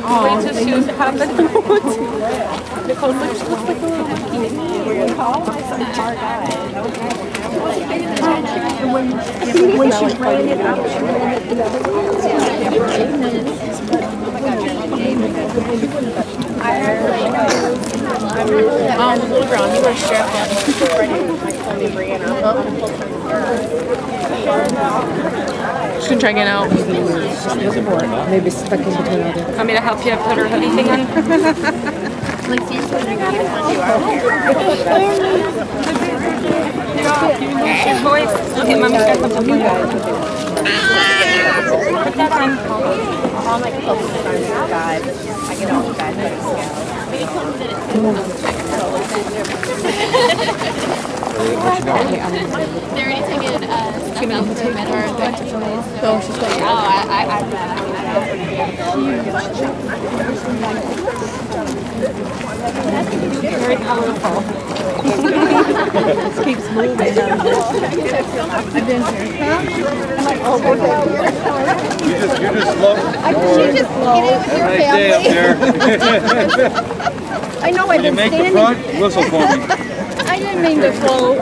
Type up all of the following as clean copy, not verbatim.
Wait till she have the Nicole looks like a little monkey. When she ran it out, she ran it the other way. Little girl, you were strapped on. She's gonna try getting out. Maybe stuck in between other. Want me to help you put her hoodie thing on? His voice. Look at Mommy's got something for you. Put that on. All my clothes are guys. I get all the guys that are They're already taking So she's going. Very colorful. This keeps moving. I've been here. I'm like, oh, You're just slow. She just flows. Your family. I know I've been Make the standing. front whistle for me. I didn't mean to float.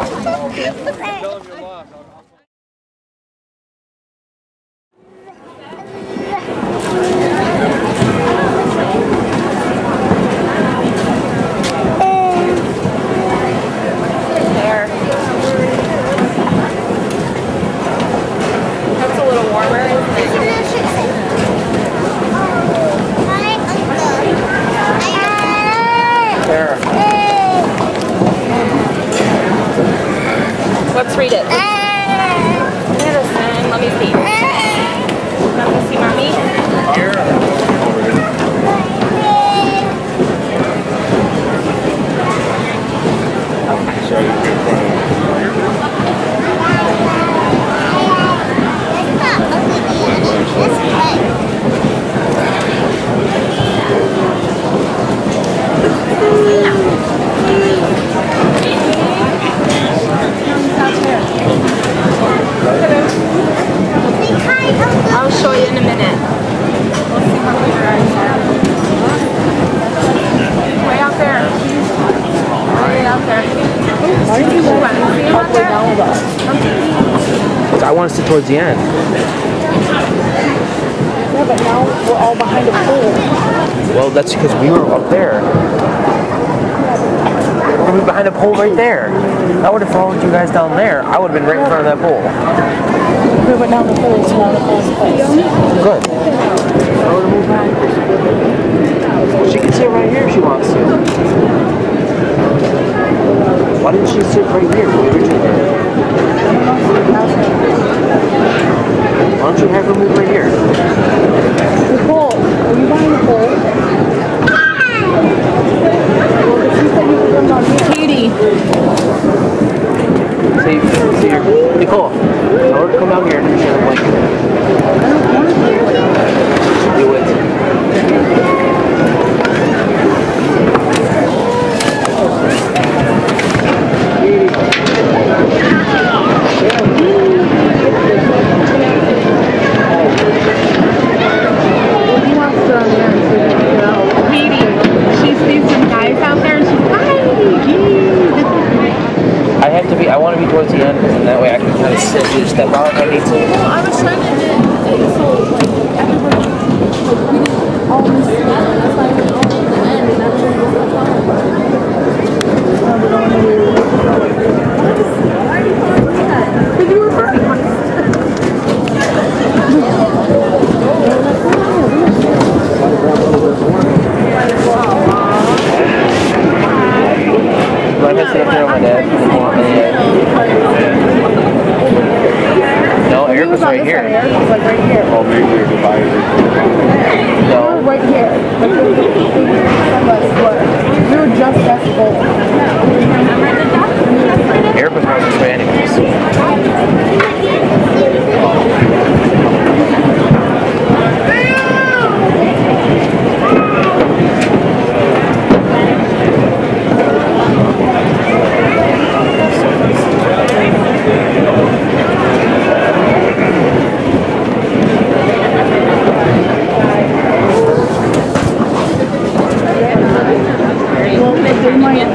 That's a little warmer. Let's read it. Medicine. Let me see. Let me see, Mommy. I'll show you in a minute. Way out there. Way out there. Why did you want to see him out there? I want to sit towards the end. Yeah, but now we're all behind a pole. Well, that's because we were up there. We're gonna be behind a pole right there. I would have followed you guys down there. I would have been right in front of that pole. Yeah, but now the pole is not a pole's place. Good. I would have moved back. She can sit right here if she wants to. Why didn't she sit right here? Why don't you have her move right here? Nicole, are you behind the pole? Well, if you said you could come down here. Katie. See, Nicole, tell her to come down here and share the blanket. Do it. I want to be towards the end, and that way I can kind of sit and step out if I need to. Well, I was trying to get it so, like, everybody, like, we didn't all miss it. That's why we all at the end, and everybody was like, because you were very honest. Do I have to sit up there with my dad? No, Eric was right here. Eric was like right here. Oh, maybe we're divided. You were right here. Like, some of us were. We were just as bold. Eric was right this way anyways.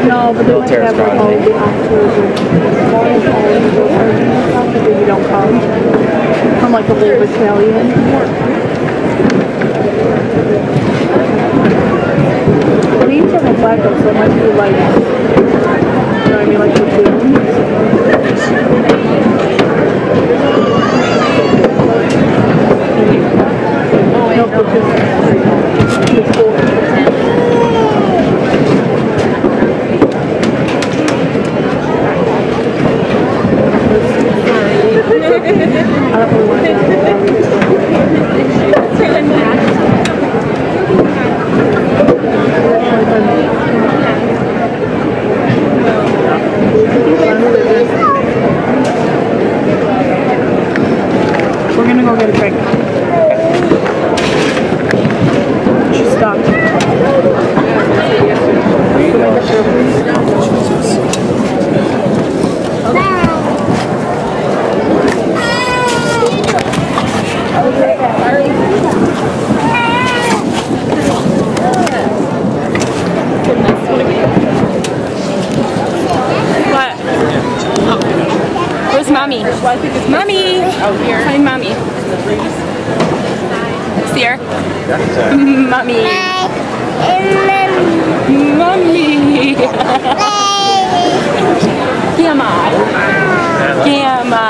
No, but they might have like all the officers and stuff, but then you don't come from like a little battalion. But each have a flag up, so it might be like, you know what I mean, like platoons. No platoons. It's cool. We're gonna go get a drink. She's stopped. What? Where's mommy? Mommy! Find mommy. See her? Mommy. Mommy. Gamma. Gamma.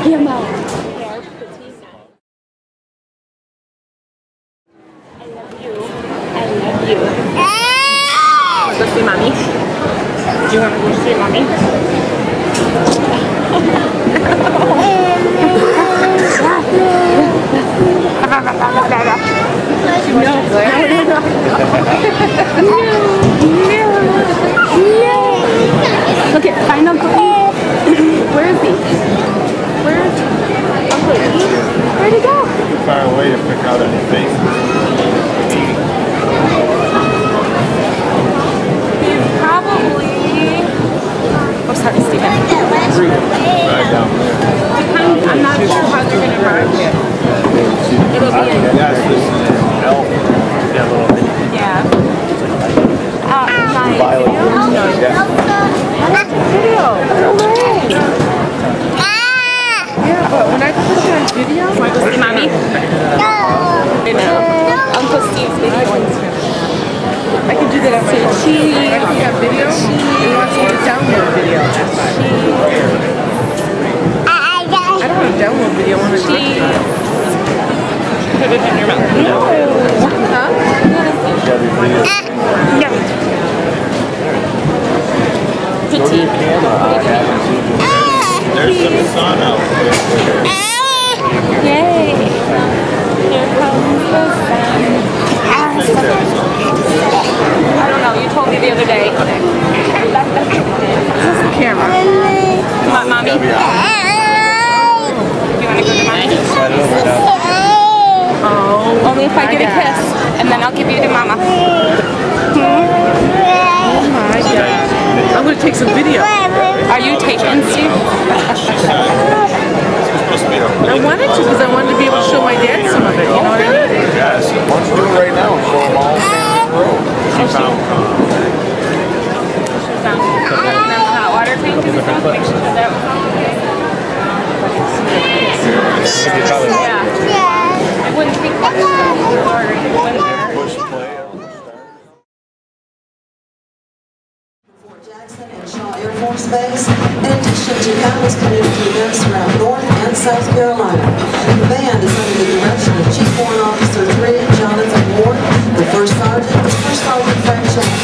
Gamma. Go see mommy. Do you want to go see mommy? Look at, find Uncle E. Where is he? Where is Uncle E? Where'd he go? Find a way to pick out any faces. Oh, sorry, Steven. Right down there. I'm not sure how they're going to march. It'll be in. Yes, this is elf. Yeah. Nice. Yeah, but when I put it on video, Want to go see mommy? I know. Uncle Steve's video. I can do that on my phone. When I put on video, it wants me to download video. That's why. I don't want to download video. I want to see. Put it in your mouth. No. Huh? Yeah. Petite. There's the sun out there. Yay. Here comes the sun. I don't know, you told me the other day. Camera. Come on, mommy. You want to go to mommy? Oh. Only if I get a kiss, and then I'll give you to mama. Oh my God. I'm going to take some video. Are you taking, Steve? I wanted to because I wanted to be able to show my dad some of it. You know what I mean? Yes. Why don't you do it right now and show them all? She found Hot water tank in the front. Make sure that was all okay. Yeah. It wouldn't take much to push play. Jackson and Shaw Air Force Base, in addition to countless community events throughout North and South Carolina. The band is under the direction of Chief Warrant Officer 3, Jonathan Ward, the First Sergeant, Frank Shannon.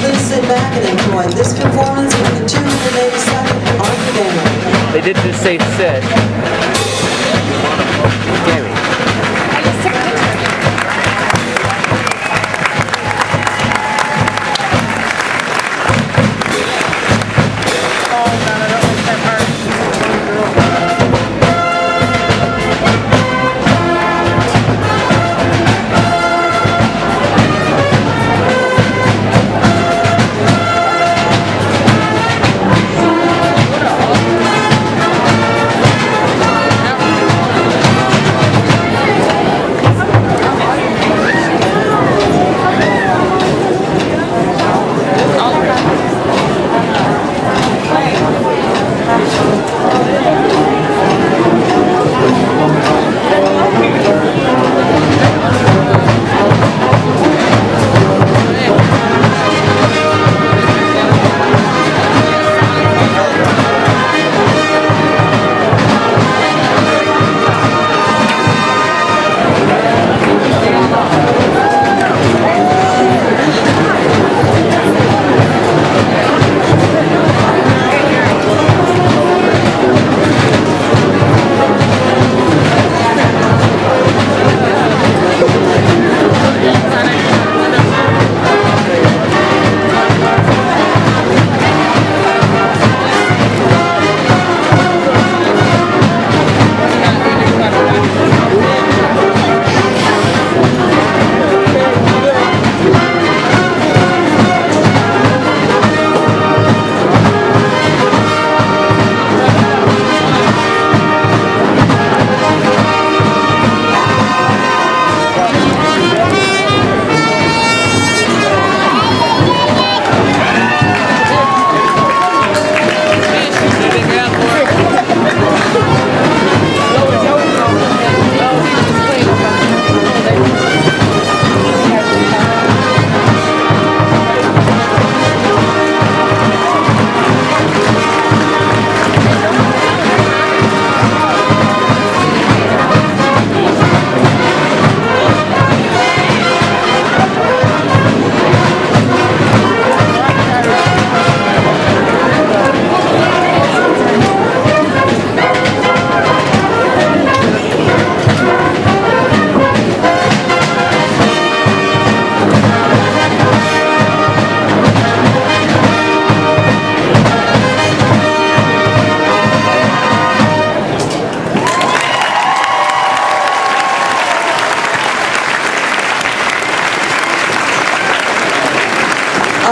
Please sit back and enjoy this performance with the 282nd Army Band. They did just say sit. Gary.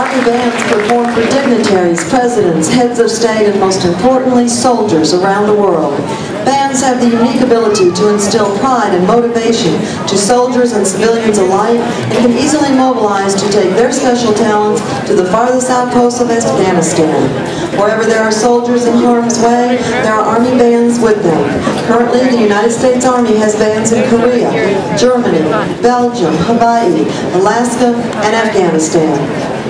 Army bands perform for dignitaries, presidents, heads of state, and most importantly, soldiers around the world. Bands have the unique ability to instill pride and motivation to soldiers and civilians alike and can easily mobilize to take their special talents to the farthest outposts of Afghanistan. Wherever there are soldiers in harm's way, there are Army bands with them. Currently, the United States Army has bands in Korea, Germany, Belgium, Hawaii, Alaska, and Afghanistan.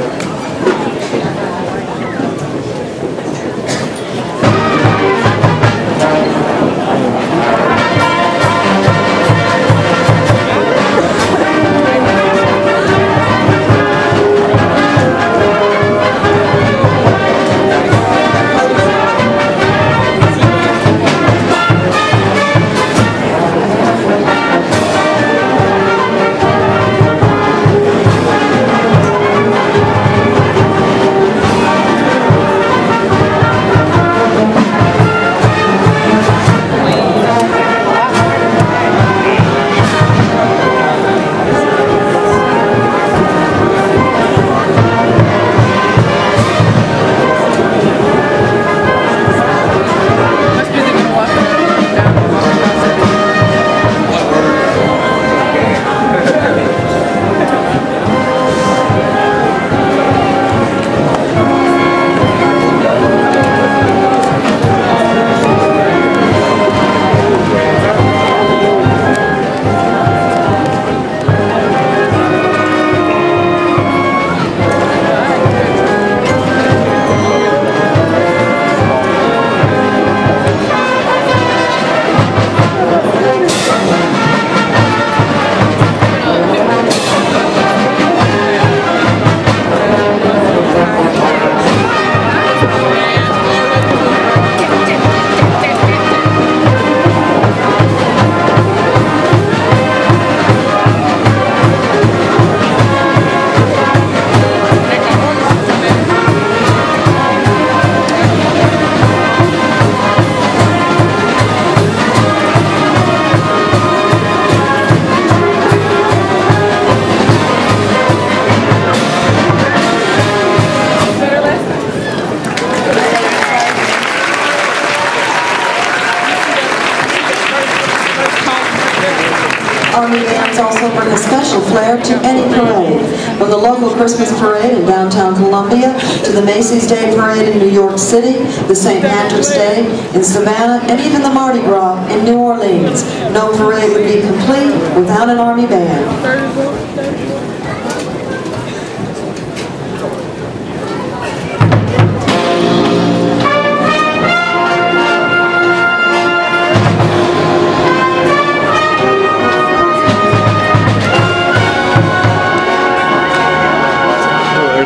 Army bands also bring a special flair to any parade. From the local Christmas parade in downtown Columbia to the Macy's Day Parade in New York City, the St. Patrick's Day in Savannah, and even the Mardi Gras in New Orleans. No parade would be complete without an Army band. Earth,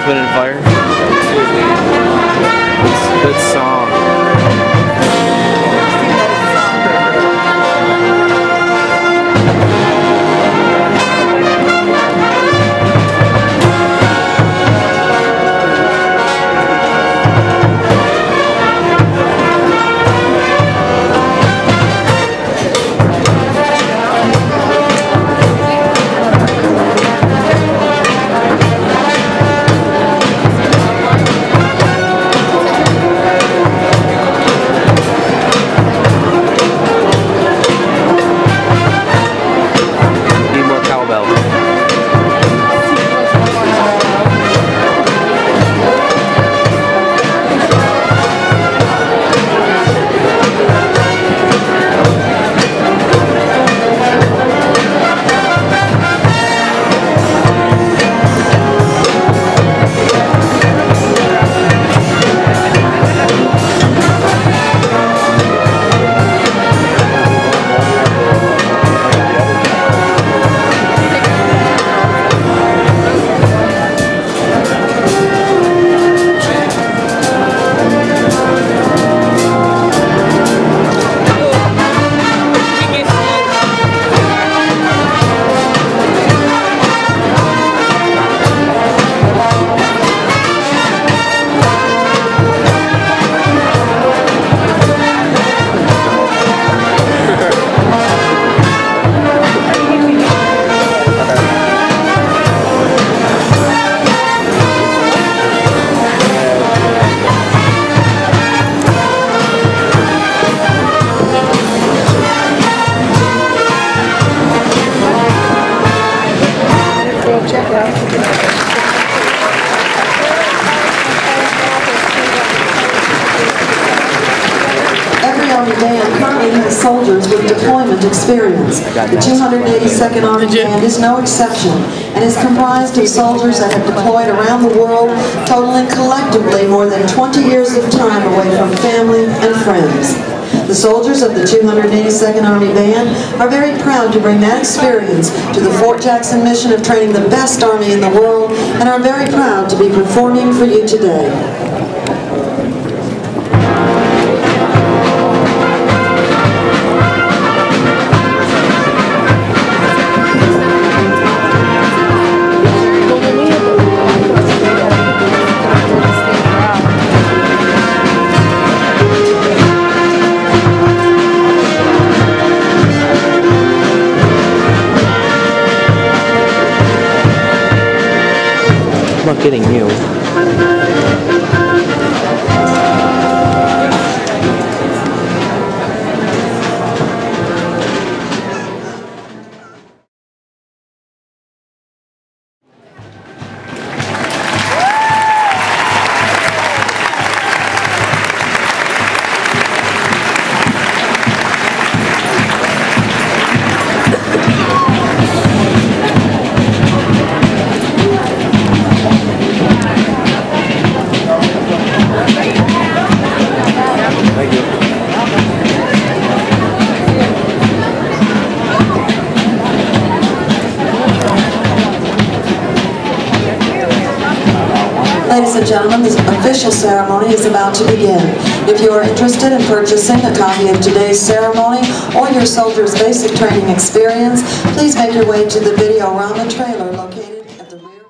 Wind, and Fire. Good song. Every Army band currently has soldiers with deployment experience. The 282nd Army Band is no exception and is comprised of soldiers that have deployed around the world, totaling collectively more than 20 years of time away from family and friends. The soldiers of the 282nd Army Band are very proud to bring that experience to the Fort Jackson mission of training the best Army in the world, and are very proud to be performing for you today. I'm not getting you. Ladies and gentlemen, the official ceremony is about to begin. If you are interested in purchasing a copy of today's ceremony or your soldier's basic training experience, please make your way to the Videorama trailer located at the rear.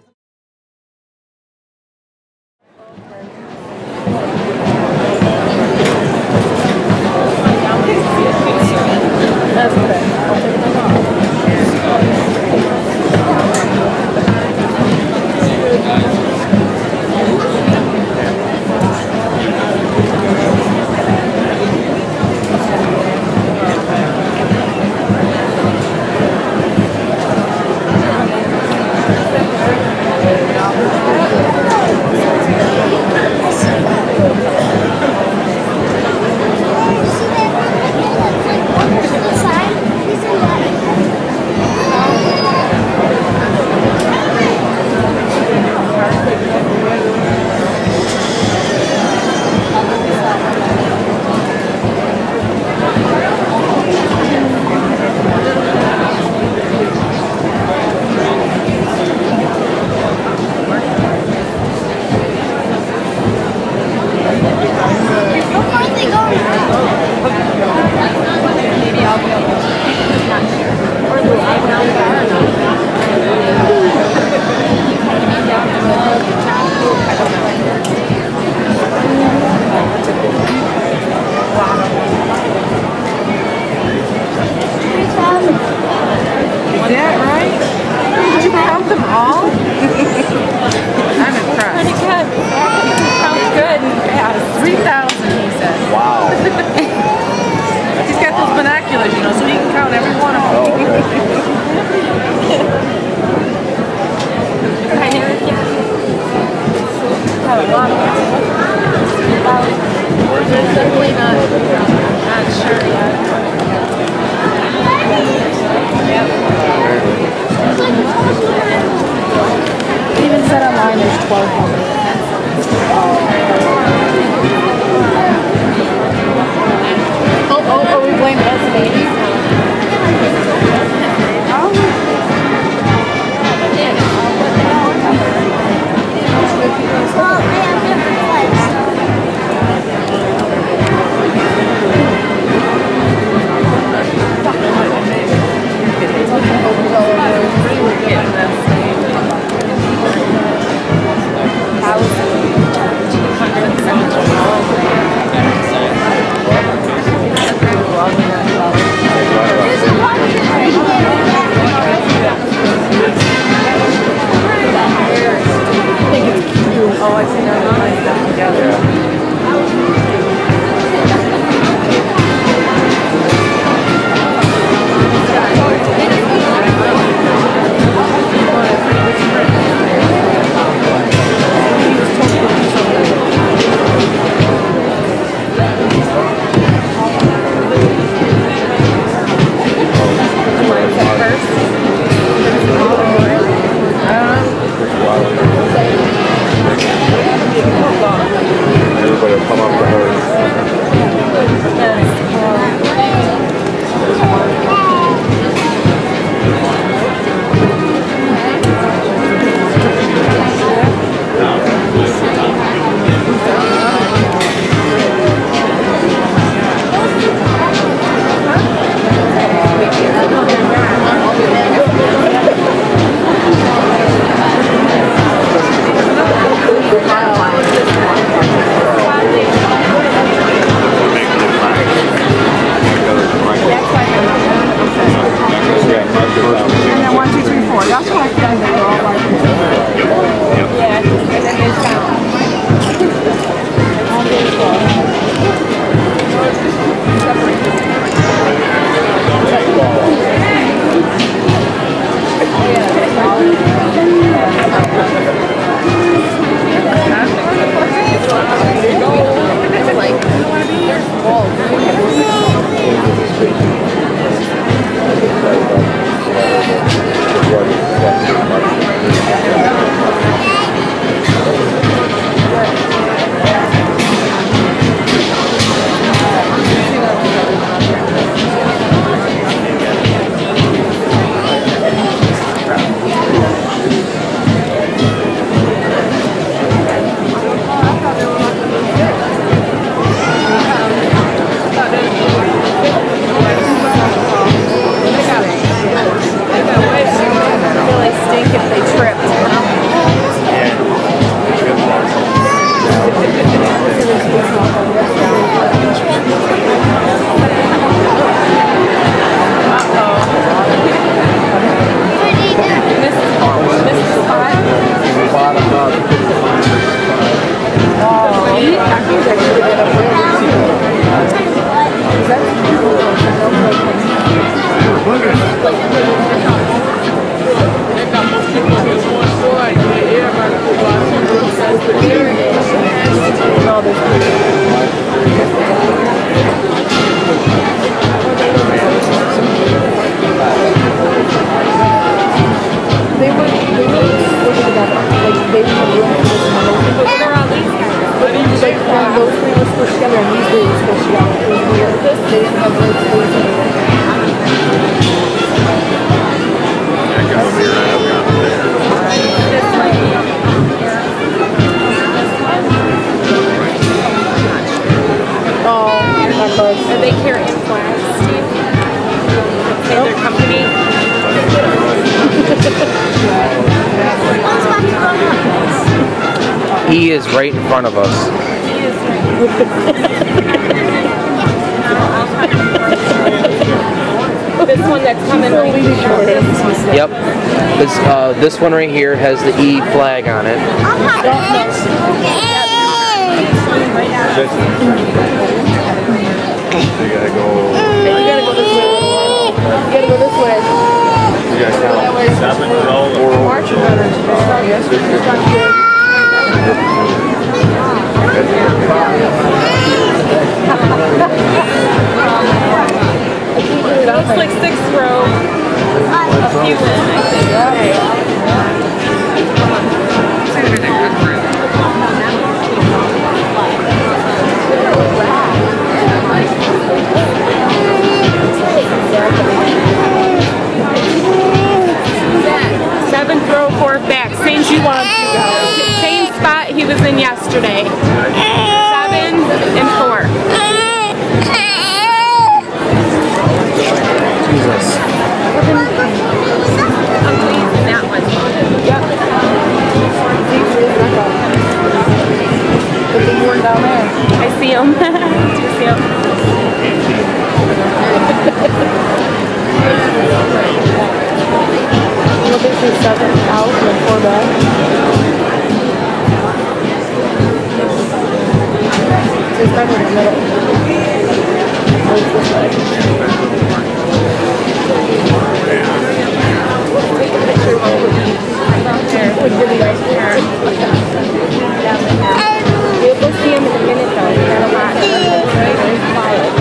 No, there's They were working together. Like, they were room for this one. But what are all these guys? Like, those three were squished together and these three were squished together. It was weird. They didn't have words for each other. This might be. Oh, that close. Are they care implants, Steve? Say their company? He is right in front of us. This one that's coming right here. Yep. This one right here has the E flag on it. You gotta go. You gotta go this way. You gotta go this way. You gotta count 7 row. March better. It looks like 6th row. A few in, I think. Seventh row, 4th back. Same same spot he was in yesterday. 7 and 4. Jesus. That one. Yep. There's a one down there. I see him. Do you see him? Look at these 7 out and 4 back. It's better in the middle. Or it's this way. Take a picture while we're Would really nice hair. You'll go see him in a minute though. He got a lot. Very quiet.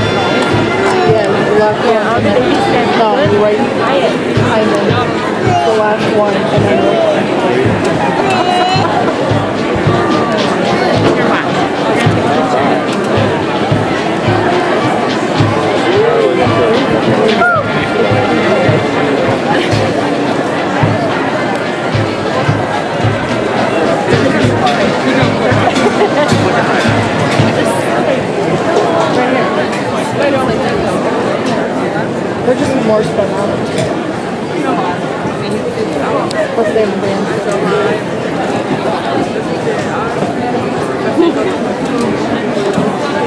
Yeah, the last one. I'll do the stand. No, you're right. Quiet. And then the last one. And then Here, watch. We're gonna take a picture. they're just more spun out. Plus they have bands.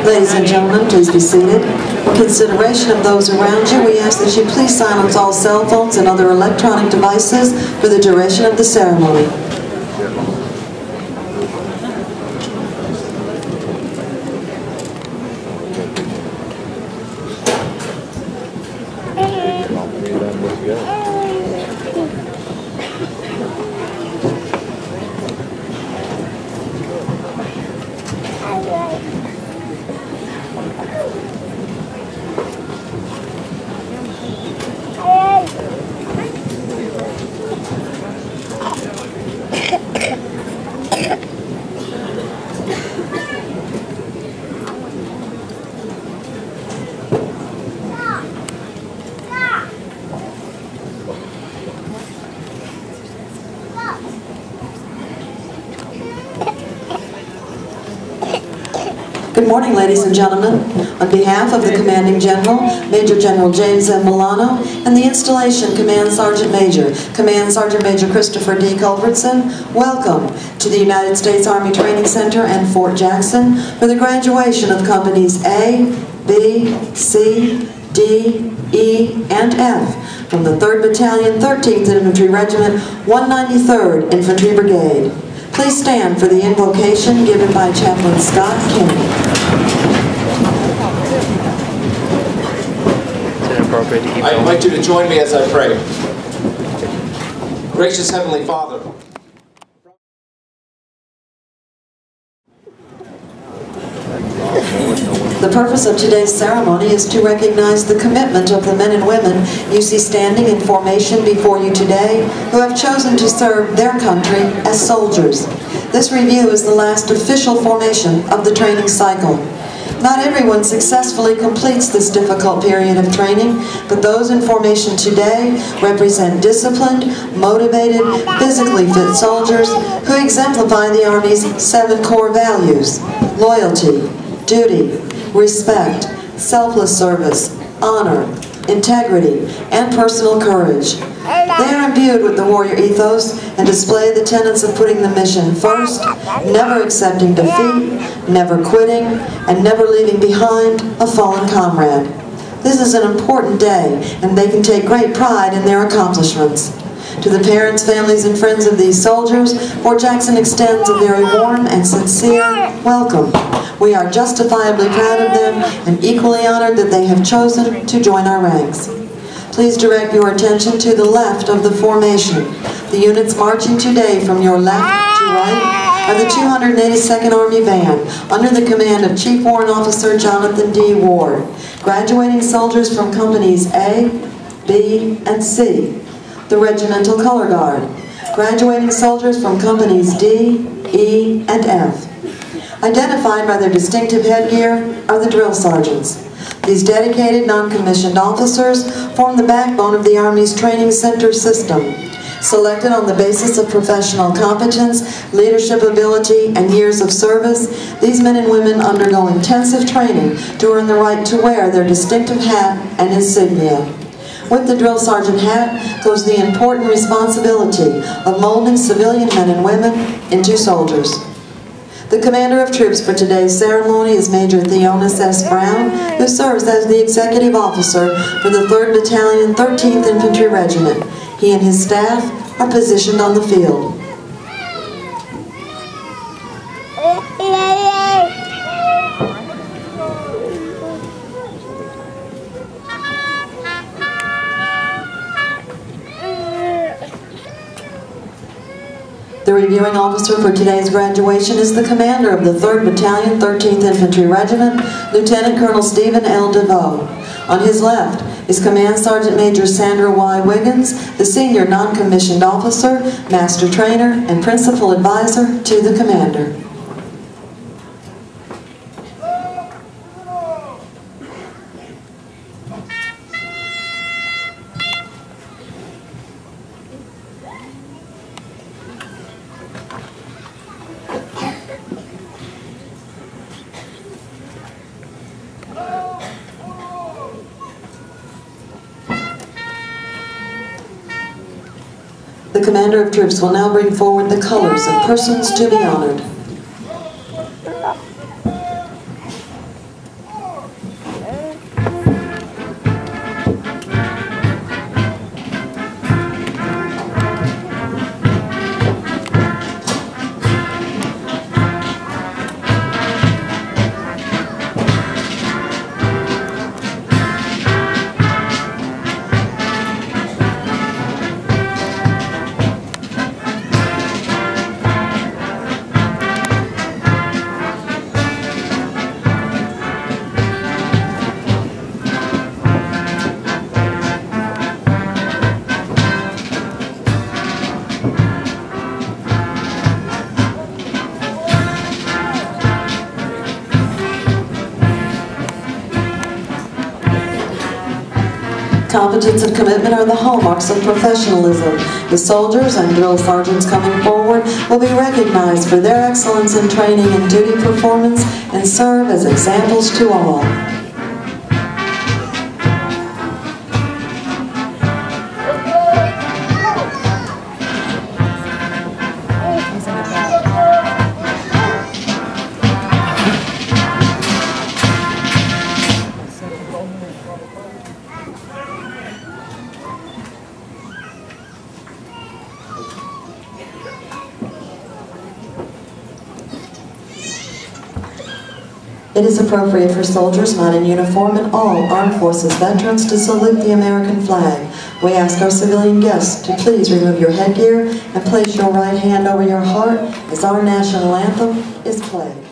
Ladies and gentlemen, please be seated. In consideration of those around you, we ask that you please silence all cell phones and other electronic devices for the duration of the ceremony. Good morning, ladies and gentlemen. On behalf of the Commanding General, Major General James M. Milano, and the Installation Command Sergeant Major, Command Sergeant Major Christopher D. Culbertson, welcome to the United States Army Training Center and Fort Jackson for the graduation of Companies A, B, C, D, E, and F from the 3rd Battalion, 13th Infantry Regiment, 193rd Infantry Brigade. Please stand for the invocation given by Chaplain Scott Kennedy. I invite you to join me as I pray. Gracious Heavenly Father, The purpose of today's ceremony is to recognize the commitment of the men and women you see standing in formation before you today who have chosen to serve their country as soldiers. This review is the last official formation of the training cycle. Not everyone successfully completes this difficult period of training, but those in formation today represent disciplined, motivated, physically fit soldiers who exemplify the Army's 7 core values: loyalty, duty, respect, selfless service, honor, integrity, and personal courage. They are imbued with the warrior ethos and display the tenets of putting the mission first, never accepting defeat, never quitting, and never leaving behind a fallen comrade. This is an important day, and they can take great pride in their accomplishments. To the parents, families, and friends of these soldiers, Fort Jackson extends a very warm and sincere welcome. We are justifiably proud of them and equally honored that they have chosen to join our ranks. Please direct your attention to the left of the formation. The units marching today from your left to right are the 282nd Army Band, under the command of Chief Warrant Officer Jonathan D. Ward. Graduating soldiers from Companies A, B, and C. The Regimental Color Guard. Graduating soldiers from Companies D, E, and F. Identified by their distinctive headgear are the drill sergeants. These dedicated non-commissioned officers form the backbone of the Army's training center system. Selected on the basis of professional competence, leadership ability, and years of service, these men and women undergo intensive training to earn the right to wear their distinctive hat and insignia. With the drill sergeant hat goes the important responsibility of molding civilian men and women into soldiers. The commander of troops for today's ceremony is Major Theonis S. Brown, who serves as the executive officer for the 3rd Battalion, 13th Infantry Regiment. He and his staff are positioned on the field. The reviewing officer for today's graduation is the commander of the 3rd Battalion, 13th Infantry Regiment, Lieutenant Colonel Stephen L. DeVoe. On his left is Command Sergeant Major Sandra Y. Wiggins, the senior non-commissioned officer, master trainer, and principal advisor to the commander. The commander of troops will now bring forward the colors of persons to be honored. Competence and commitment are the hallmarks of professionalism. The soldiers and drill sergeants coming forward will be recognized for their excellence in training and duty performance and serve as examples to all. It is appropriate for soldiers not in uniform and all armed forces veterans to salute the American flag. We ask our civilian guests to please remove your headgear and place your right hand over your heart as our national anthem is played.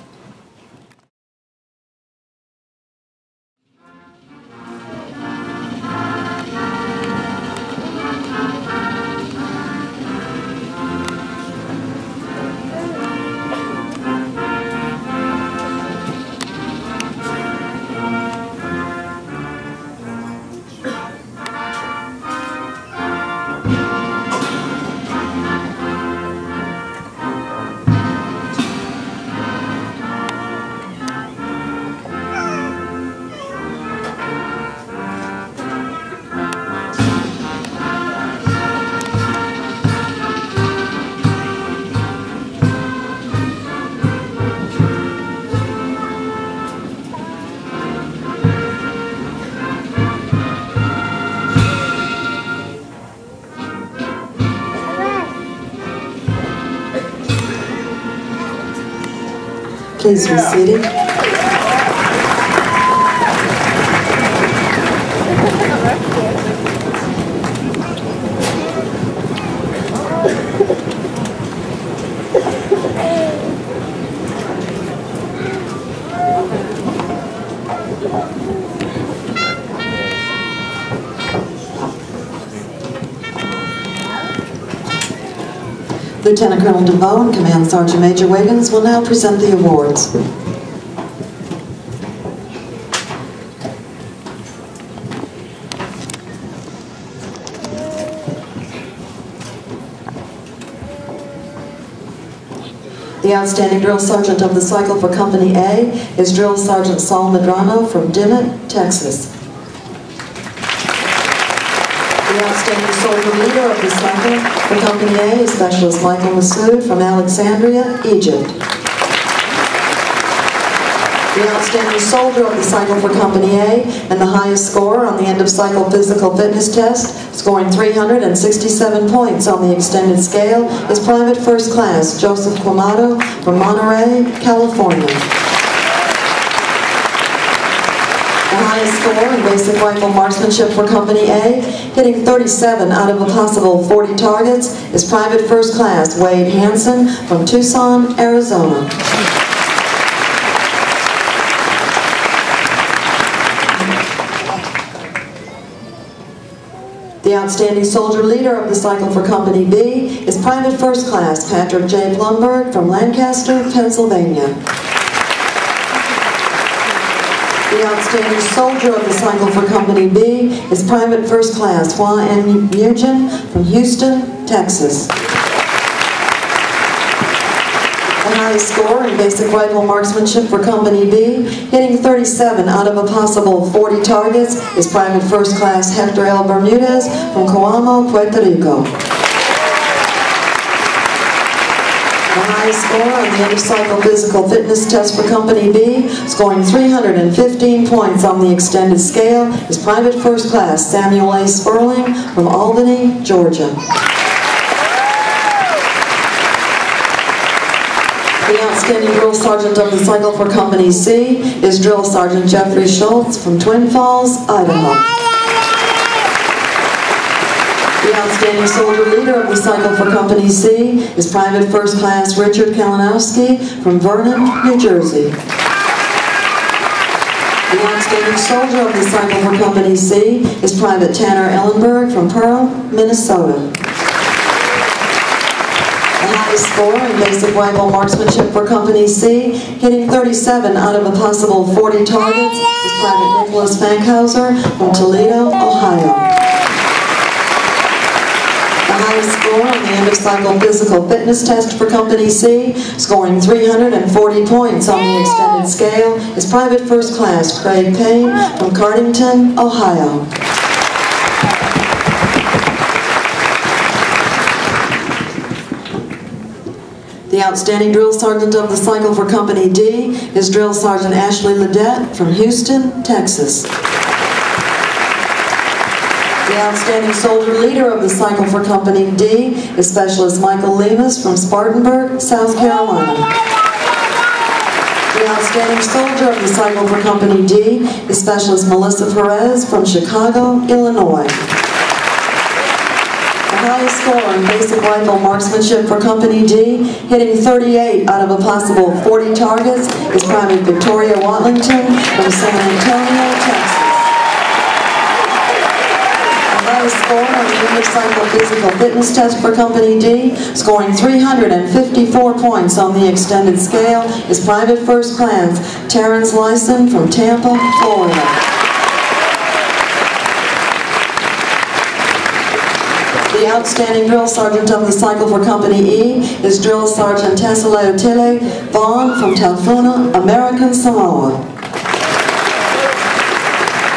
Please be seated. Lieutenant Colonel DeVoe and Command Sergeant Major Wiggins will now present the awards. The Outstanding Drill Sergeant of the Cycle for Company A is Drill Sergeant Saul Medrano from Dimmitt, Texas. The Outstanding Soldier Leader of the Cycle for Company A is Specialist Michael Massoud from Alexandria, Egypt. The Outstanding Soldier of the Cycle for Company A and the highest score on the end of cycle physical fitness test, scoring 367 points on the extended scale, is Private First Class Joseph Quamato from Monterey, California. The highest score in basic rifle marksmanship for Company A, hitting 37 out of a possible 40 targets, is Private First Class Wade Hansen from Tucson, Arizona. The Outstanding Soldier Leader of the Cycle for Company B is Private First Class Patrick J. Plumberg from Lancaster, Pennsylvania. The Outstanding Soldier of the Cycle for Company B is Private First Class Hua N. Mugin from Houston, Texas. The highest score in basic rifle marksmanship for Company B, hitting 37 out of a possible 40 targets, is Private First Class Hector L. Bermudez from Coamo, Puerto Rico. The highest score on the end of cycle physical fitness test for Company B, scoring 315 points on the extended scale, is Private First Class Samuel A. Sperling from Albany, Georgia. The Outstanding Drill Sergeant of the Cycle for Company C is Drill Sergeant Jeffrey Schultz from Twin Falls, Idaho. The Outstanding Soldier Leader of the Cycle for Company C is Private First Class Richard Kalinowski from Vernon, New Jersey. The Outstanding Soldier of the Cycle for Company C is Private Tanner Ellenberg from Pearl, Minnesota. The highest score in basic rifle marksmanship for Company C, hitting 37 out of a possible 40 targets, is Private Nicholas Fankhauser from Toledo, Ohio. The highest score on the end of cycle physical fitness test for Company C, scoring 340 points on the extended scale, is Private First Class Craig Payne from Cardington, Ohio. The Outstanding Drill Sergeant of the Cycle for Company D is Drill Sergeant Ashley Ledette from Houston, Texas. The Outstanding Soldier Leader of the Cycle for Company D is Specialist Michael Lemus from Spartanburg, South Carolina. The Outstanding Soldier of the Cycle for Company D is Specialist Melissa Perez from Chicago, Illinois. The highest score in basic rifle marksmanship for Company D, hitting 38 out of a possible 40 targets, is Private Victoria Watlington from San Antonio, Texas. The highest score on the Cycle physical fitness test for Company D, scoring 354 points on the extended scale, is Private First Class Terrence Lyson from Tampa, Florida. The Outstanding Drill Sergeant of the Cycle for Company E is Drill Sergeant Tessaleotile Vaughn from Talfuna, American Samoa.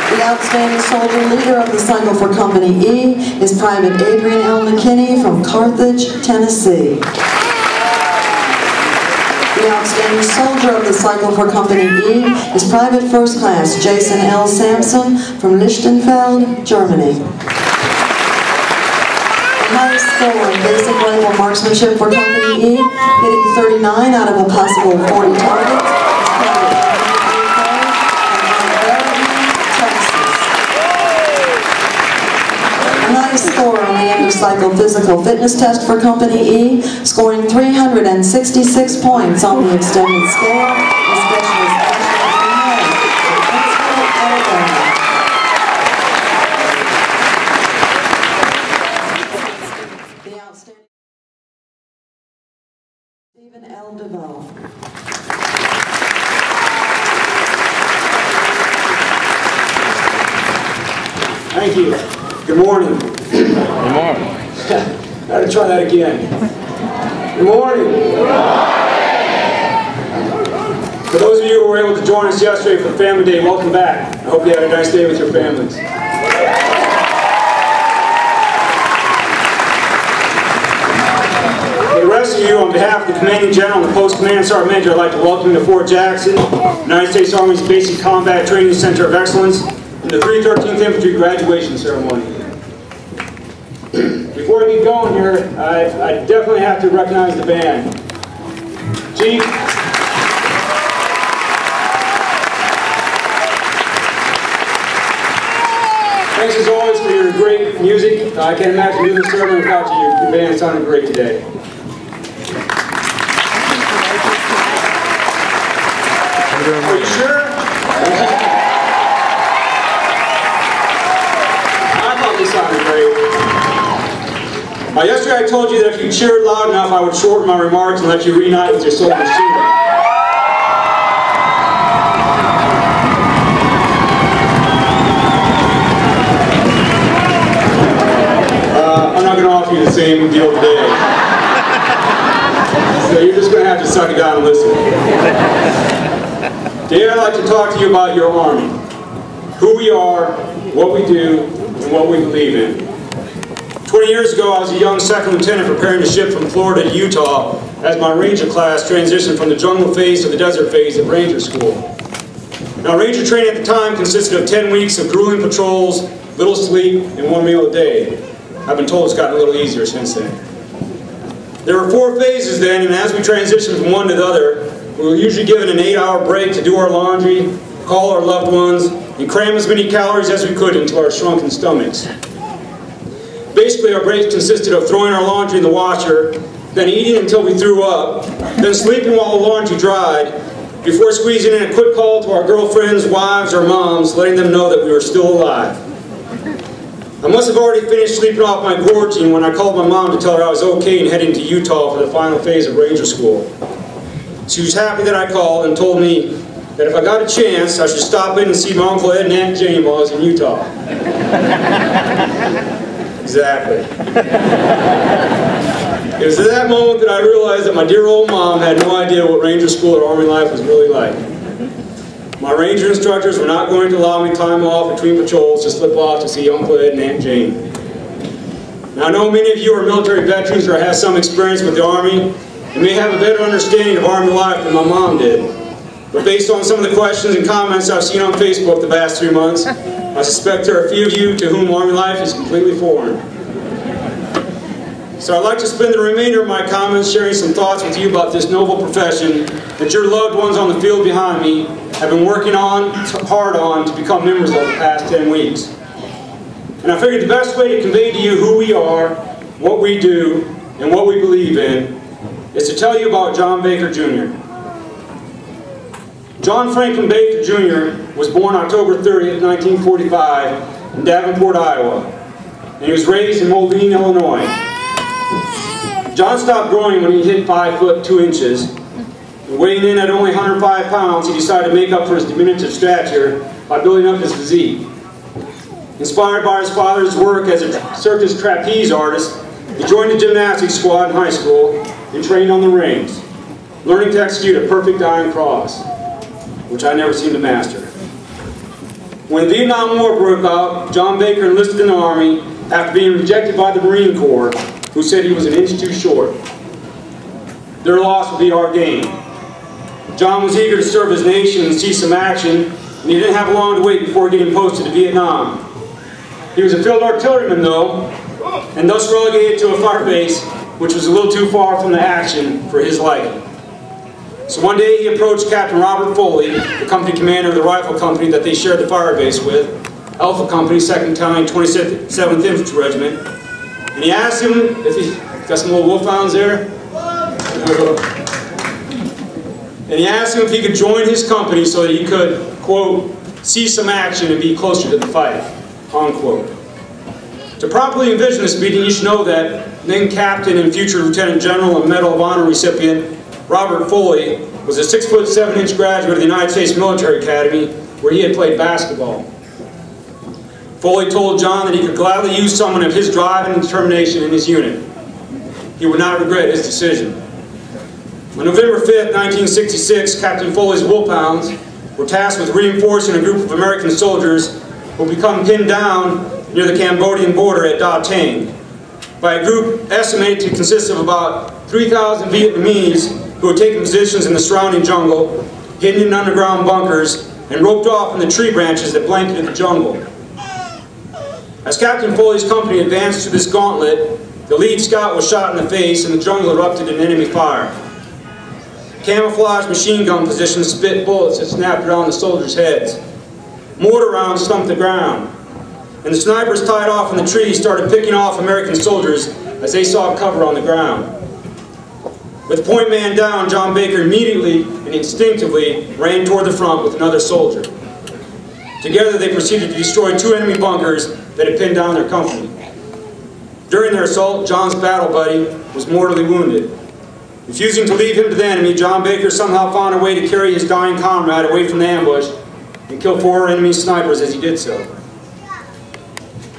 The Outstanding Soldier Leader of the Cycle for Company E is Private Adrian L. McKinney from Carthage, Tennessee. The Outstanding Soldier of the Cycle for Company E is Private First Class Jason L. Sampson from Lichtenfeld, Germany. The highest score in basic rifle marksmanship for Company E, hitting 39 out of a possible 40 targets. Highest score on the Endocycle physical fitness test for Company E, scoring 366 points on the extended scale, especially the outstanding Stephen L. DeVoe. Thank you. Good morning. Good morning. I had to try that again. Good morning. For those of you who were able to join us yesterday for Family Day, welcome back. I hope you had a nice day with your families. For the rest of you, on behalf of the Commanding General and the Post Command Sergeant Major, I'd like to welcome you to Fort Jackson, United States Army's Basic Combat Training Center of Excellence, and the 313th Infantry graduation ceremony. Before I get going here, I definitely have to recognize the band. Chief, thanks as always for your great music. I can't imagine doing this ceremony without you. Your band sounded great today. Are you sure? Sounded great. Yesterday I told you that if you cheered loud enough, I would shorten my remarks and let you reunite with your soul machine. I'm not going to offer you the same deal today. So you're just going to have to suck it down and listen. Today I'd like to talk to you about your Army. Who we are, what we do, and what we believe in. 20 years ago, I was a young second lieutenant preparing to ship from Florida to Utah as my Ranger class transitioned from the jungle phase to the desert phase at Ranger School. Now, Ranger training at the time consisted of 10 weeks of grueling patrols, little sleep, and 1 meal a day. I've been told it's gotten a little easier since then. There were 4 phases then, and as we transitioned from one to the other, we were usually given an 8-hour break to do our laundry, call our loved ones, and cram as many calories as we could into our shrunken stomachs. Basically, our breaks consisted of throwing our laundry in the washer, then eating until we threw up, then sleeping while the laundry dried, before squeezing in a quick call to our girlfriends, wives, or moms, letting them know that we were still alive. I must have already finished sleeping off my gorging when I called my mom to tell her I was okay and heading to Utah for the final phase of Ranger School. She was happy that I called and told me that if I got a chance, I should stop in and see my Uncle Ed and Aunt Jane while I was in Utah. Exactly. It was at that moment that I realized that my dear old mom had no idea what Ranger School or Army life was really like. My Ranger instructors were not going to allow me time off between patrols to slip off to see Uncle Ed and Aunt Jane. Now, I know many of you are military veterans or have some experience with the Army and may have a better understanding of Army life than my mom did. But based on some of the questions and comments I've seen on Facebook the past 3 months, I suspect there are a few of you to whom Army life is completely foreign. So I'd like to spend the remainder of my comments sharing some thoughts with you about this noble profession that your loved ones on the field behind me have been working hard on to become members of the past 10 weeks. And I figured the best way to convey to you who we are, what we do, and what we believe in is to tell you about John Baker Jr. John Franklin Baker Jr. was born October 30th, 1945 in Davenport, Iowa, and he was raised in Moline, Illinois. John stopped growing when he hit 5 foot 2 inches. And weighing in at only 105 pounds, he decided to make up for his diminutive stature by building up his physique. Inspired by his father's work as a circus trapeze artist, he joined the gymnastics squad in high school and trained on the rings, learning to execute a perfect iron cross, which I never seemed to master. When the Vietnam War broke out, John Baker enlisted in the Army after being rejected by the Marine Corps, who said he was an inch too short. Their loss would be our gain. John was eager to serve his nation and see some action, and he didn't have long to wait before getting posted to Vietnam. He was a field artilleryman, though, and thus relegated to a fire base which was a little too far from the action for his liking. So one day he approached Captain Robert Foley, the company commander of the rifle company that they shared the fire base with, Alpha Company, 2nd Battalion, 27th Infantry Regiment, and he asked him if he got some old wolfhounds there. And he asked him if he could join his company so that he could, quote, see some action and be closer to the fight, unquote. To properly envision this meeting, you should know that then Captain and future Lieutenant General and Medal of Honor recipient Robert Foley was a 6'7" graduate of the United States Military Academy where he had played basketball. Foley told John that he could gladly use someone of his drive and determination in his unit. He would not regret his decision. On November 5th, 1966, Captain Foley's Wolfhounds were tasked with reinforcing a group of American soldiers who would become pinned down near the Cambodian border at Da Tang by a group estimated to consist of about 3,000 Vietnamese who had taken positions in the surrounding jungle, hidden in underground bunkers, and roped off in the tree branches that blanketed the jungle. As Captain Foley's company advanced through this gauntlet, the lead scout was shot in the face and the jungle erupted in enemy fire. Camouflage machine gun positions spit bullets that snapped around the soldiers' heads. Mortar rounds stumped the ground. And the snipers tied off in the trees started picking off American soldiers as they saw cover on the ground. With point man down, John Baker immediately and instinctively ran toward the front with another soldier. Together they proceeded to destroy 2 enemy bunkers that had pinned down their company. During their assault, John's battle buddy was mortally wounded. Refusing to leave him to the enemy, John Baker somehow found a way to carry his dying comrade away from the ambush and kill 4 enemy snipers as he did so.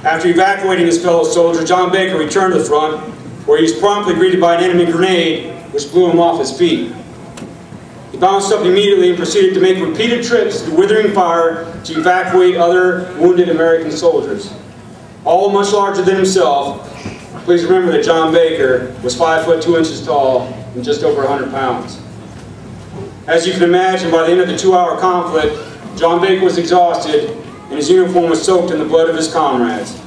After evacuating his fellow soldier, John Baker returned to the front, where he was promptly greeted by an enemy grenade, which blew him off his feet. He bounced up immediately and proceeded to make repeated trips through withering fire to evacuate other wounded American soldiers. All much larger than himself. Please remember that John Baker was 5 foot 2 inches tall and just over 100 pounds. As you can imagine, by the end of the 2-hour conflict, John Baker was exhausted and his uniform was soaked in the blood of his comrades.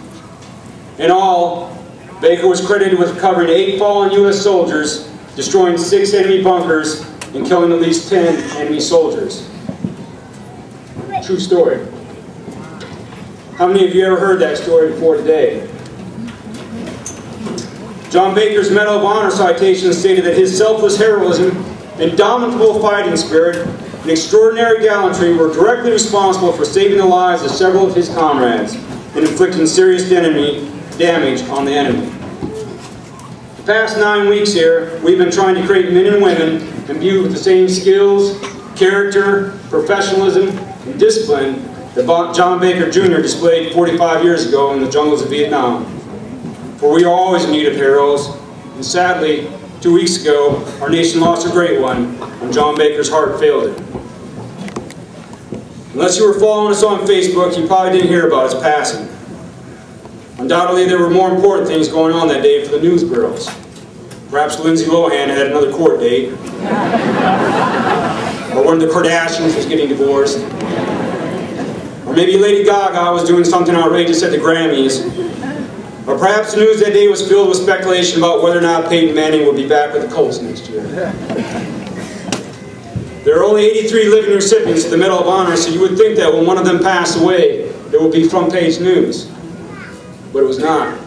In all, Baker was credited with recovering 8 fallen U.S. soldiers, destroying 6 enemy bunkers, and killing at least 10 enemy soldiers. True story. How many of you ever heard that story before today? John Baker's Medal of Honor citation stated that his selfless heroism, indomitable fighting spirit, and extraordinary gallantry were directly responsible for saving the lives of several of his comrades and inflicting serious damage on the enemy. The past 9 weeks here, we've been trying to create men and women imbued with the same skills, character, professionalism, and discipline that John Baker Jr. displayed 45 years ago in the jungles of Vietnam. For we are always in need of heroes, and sadly, 2 weeks ago, our nation lost a great one when John Baker's heart failed it. Unless you were following us on Facebook, you probably didn't hear about his passing. Undoubtedly, there were more important things going on that day for the news bureaus. Perhaps Lindsay Lohan had another court date. Or one of the Kardashians was getting divorced. Or maybe Lady Gaga was doing something outrageous at the Grammys. Or perhaps the news that day was filled with speculation about whether or not Peyton Manning would be back with the Colts next year. There are only 83 living recipients of the Medal of Honor, so you would think that when one of them passed away, it would be front page news. But it was not.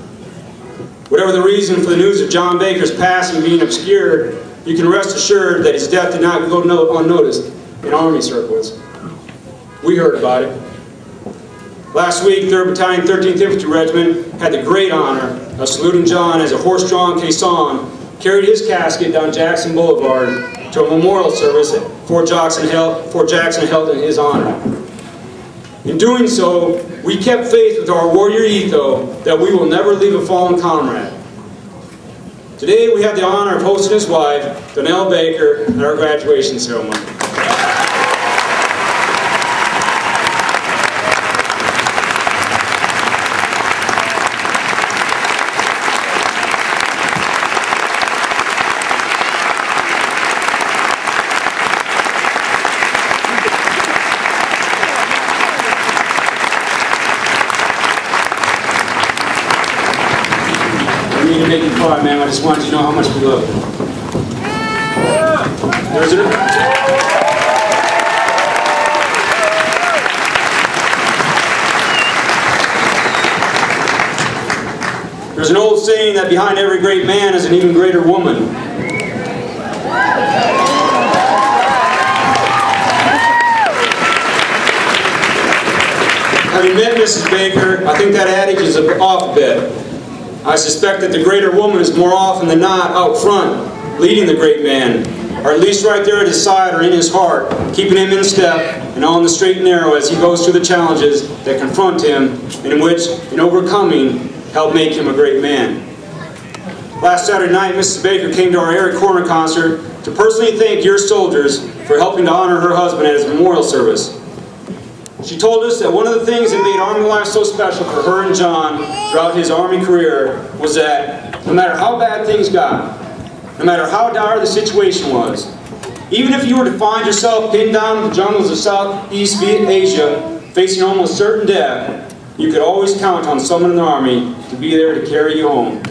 Whatever the reason for the news of John Baker's passing being obscured, you can rest assured that his death did not go unnoticed in Army circles. We heard about it. Last week, 3rd Battalion, 13th Infantry Regiment had the great honor of saluting John as a horse-drawn caisson carried his casket down Jackson Boulevard to a memorial service at Fort Jackson held in his honor. In doing so, we kept faith with our warrior ethos that we will never leave a fallen comrade. Today, we have the honor of hosting his wife, Donnell Baker, at our graduation ceremony. just wanted you to know how much we love you. There's an old saying that behind every great man is an even greater woman. Having met Mrs. Baker, I think that adage is off a bit. I suspect that the greater woman is more often than not out front, leading the great man, or at least right there at his side or in his heart, keeping him in step and on the straight and narrow as he goes through the challenges that confront him, and in which, in overcoming, help make him a great man. Last Saturday night, Mrs. Baker came to our Eric Corner concert to personally thank your soldiers for helping to honor her husband at his memorial service. She told us that one of the things that made Army life so special for her and John throughout his Army career was that no matter how bad things got, no matter how dire the situation was, even if you were to find yourself pinned down in the jungles of Southeast Asia, facing almost certain death, you could always count on someone in the Army to be there to carry you home.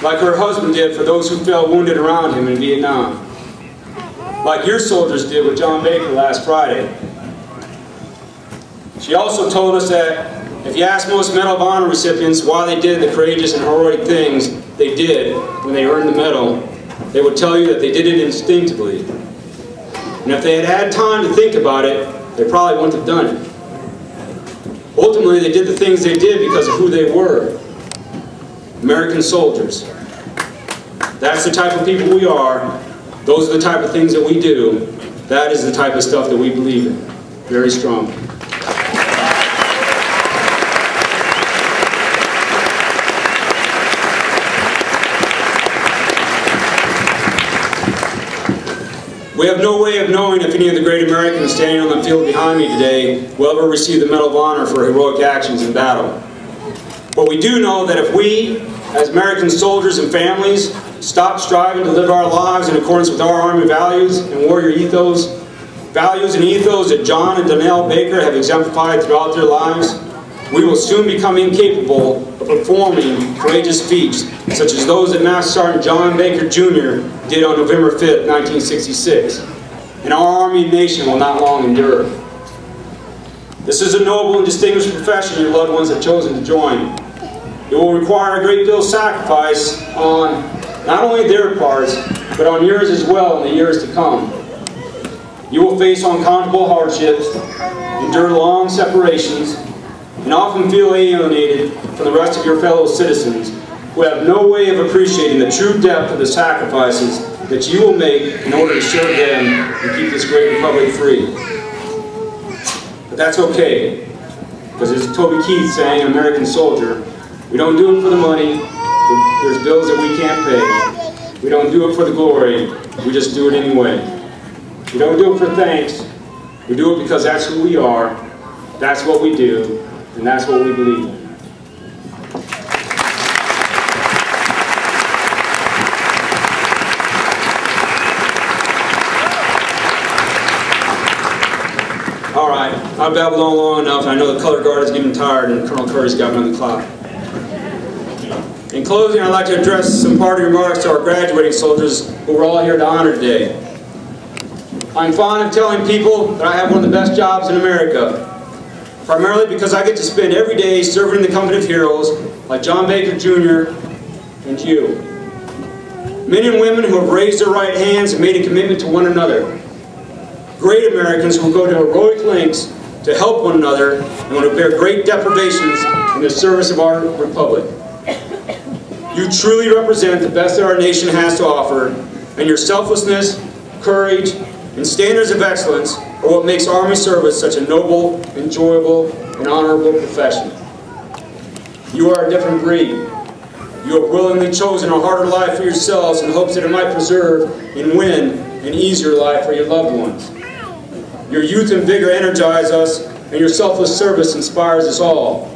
Like her husband did for those who fell wounded around him in Vietnam. Like your soldiers did with John Baker last Friday. She also told us that if you ask most Medal of Honor recipients why they did the courageous and heroic things they did when they earned the medal, they would tell you that they did it instinctively. And if they had had time to think about it, they probably wouldn't have done it. Ultimately, they did the things they did because of who they were. American soldiers. That's the type of people we are. Those are the type of things that we do. That is the type of stuff that we believe in. Very strong. We have no way of knowing if any of the great Americans standing on the field behind me today will ever receive the Medal of Honor for heroic actions in battle. But we do know that if we, as American soldiers and families, stop striving to live our lives in accordance with our Army values and warrior ethos, values and ethos that John and Donnell Baker have exemplified throughout their lives, we will soon become incapable of performing courageous feats such as those that Master Sergeant John Baker Jr. did on November 5th, 1966. And our Army nation will not long endure. This is a noble and distinguished profession your loved ones have chosen to join. It will require a great deal of sacrifice on not only their parts, but on yours as well in the years to come. You will face uncountable hardships, endure long separations, and often feel alienated from the rest of your fellow citizens who have no way of appreciating the true depth of the sacrifices that you will make in order to serve them and keep this great republic free. But that's okay, because as Toby Keith sang, an American soldier, we don't do it for the money, there's bills that we can't pay. We don't do it for the glory, we just do it anyway. We don't do it for thanks, we do it because that's who we are, that's what we do, and that's what we believe in. All right, I've babbled on long enough, and I know the color guard is getting tired, and Colonel Curry's got me on the clock. In closing, I'd like to address some parting remarks to our graduating soldiers who we're all here to honor today. I'm fond of telling people that I have one of the best jobs in America, primarily because I get to spend every day serving in the company of heroes like John Baker Jr. and you. Men and women who have raised their right hands and made a commitment to one another. Great Americans who go to heroic lengths to help one another and who bear great deprivations in the service of our republic. You truly represent the best that our nation has to offer, and your selflessness, courage, and standards of excellence are what makes Army service such a noble, enjoyable, and honorable profession. You are a different breed. You have willingly chosen a harder life for yourselves in hopes that it might preserve and win an easier life for your loved ones. Your youth and vigor energize us, and your selfless service inspires us all.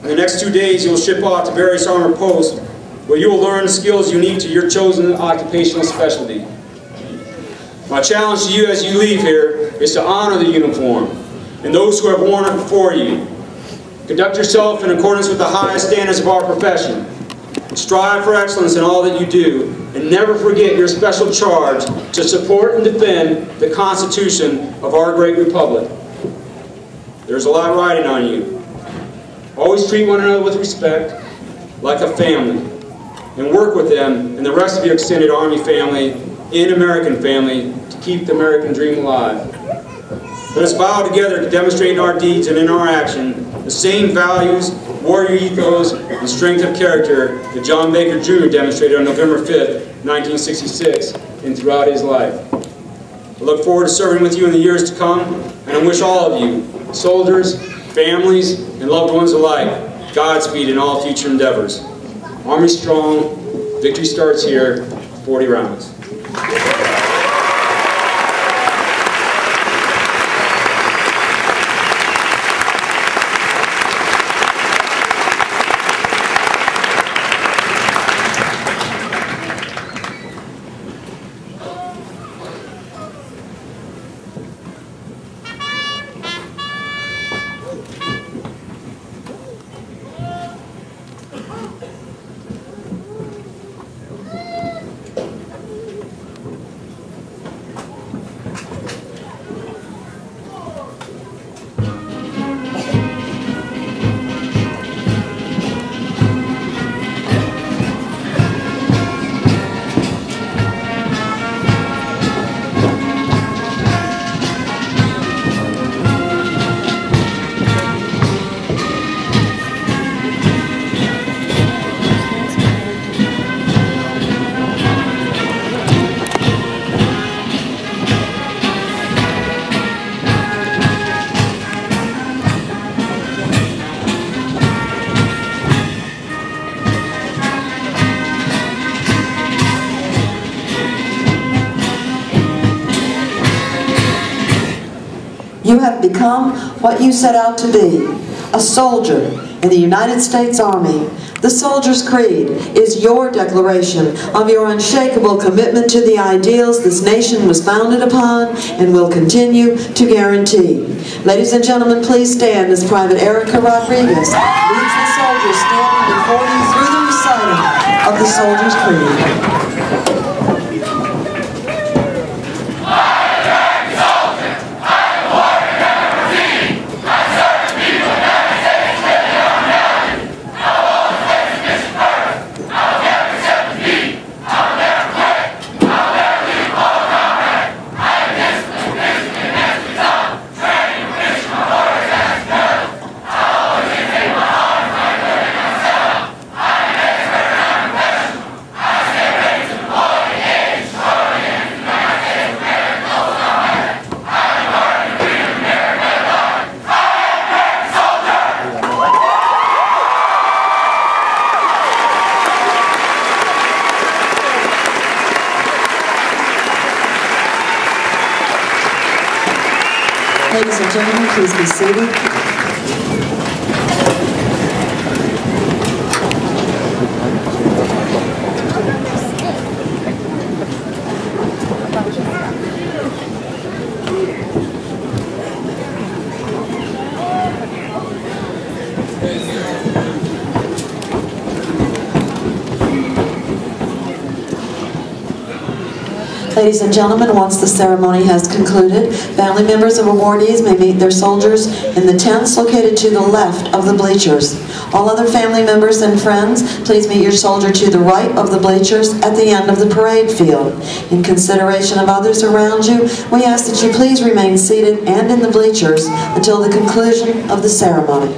In the next 2 days, you will ship off to various armored posts where you will learn skills unique to your chosen occupational specialty. My challenge to you as you leave here is to honor the uniform and those who have worn it before you. Conduct yourself in accordance with the highest standards of our profession. Strive for excellence in all that you do, and never forget your special charge to support and defend the Constitution of our great republic. There's a lot riding on you. Always treat one another with respect, like a family, and work with them and the rest of your extended Army family and American family to keep the American dream alive. Let us vow together to demonstrate in our deeds and in our action the same values, warrior ethos, and strength of character that John Baker Jr. demonstrated on November 5th, 1966, and throughout his life. I look forward to serving with you in the years to come, and I wish all of you, soldiers, families, and loved ones alike, Godspeed in all future endeavors. Army strong, victory starts here, 40 rounds. You have become what you set out to be, a soldier in the United States Army. The Soldier's Creed is your declaration of your unshakable commitment to the ideals this nation was founded upon and will continue to guarantee. Ladies and gentlemen, please stand as Private Erica Rodriguez leads the soldiers standing before you through the recital of the Soldier's Creed. Ladies and gentlemen, please be seated. Ladies and gentlemen, once the ceremony has concluded, family members of awardees may meet their soldiers in the tents located to the left of the bleachers. All other family members and friends, please meet your soldier to the right of the bleachers at the end of the parade field. In consideration of others around you, we ask that you please remain seated and in the bleachers until the conclusion of the ceremony.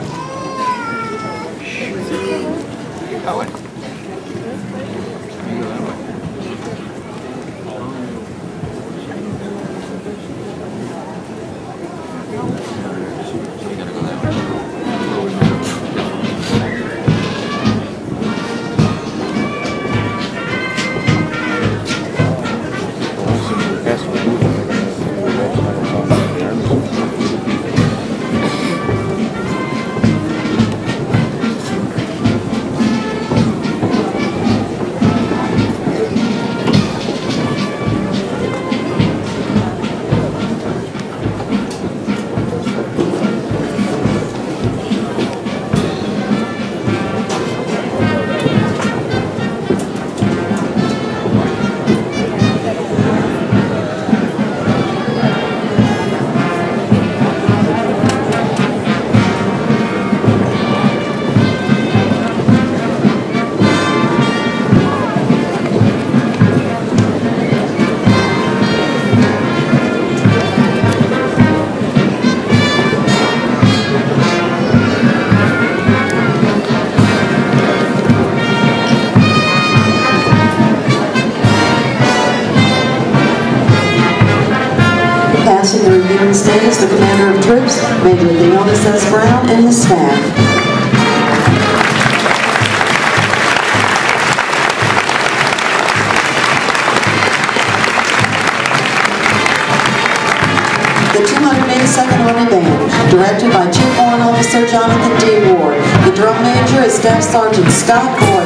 Major Leonis S. Brown, and his staff. The 282nd Army Band, directed by Chief Warrant Officer Jonathan D. Ward. The drum major is Staff Sergeant Scott Boyle.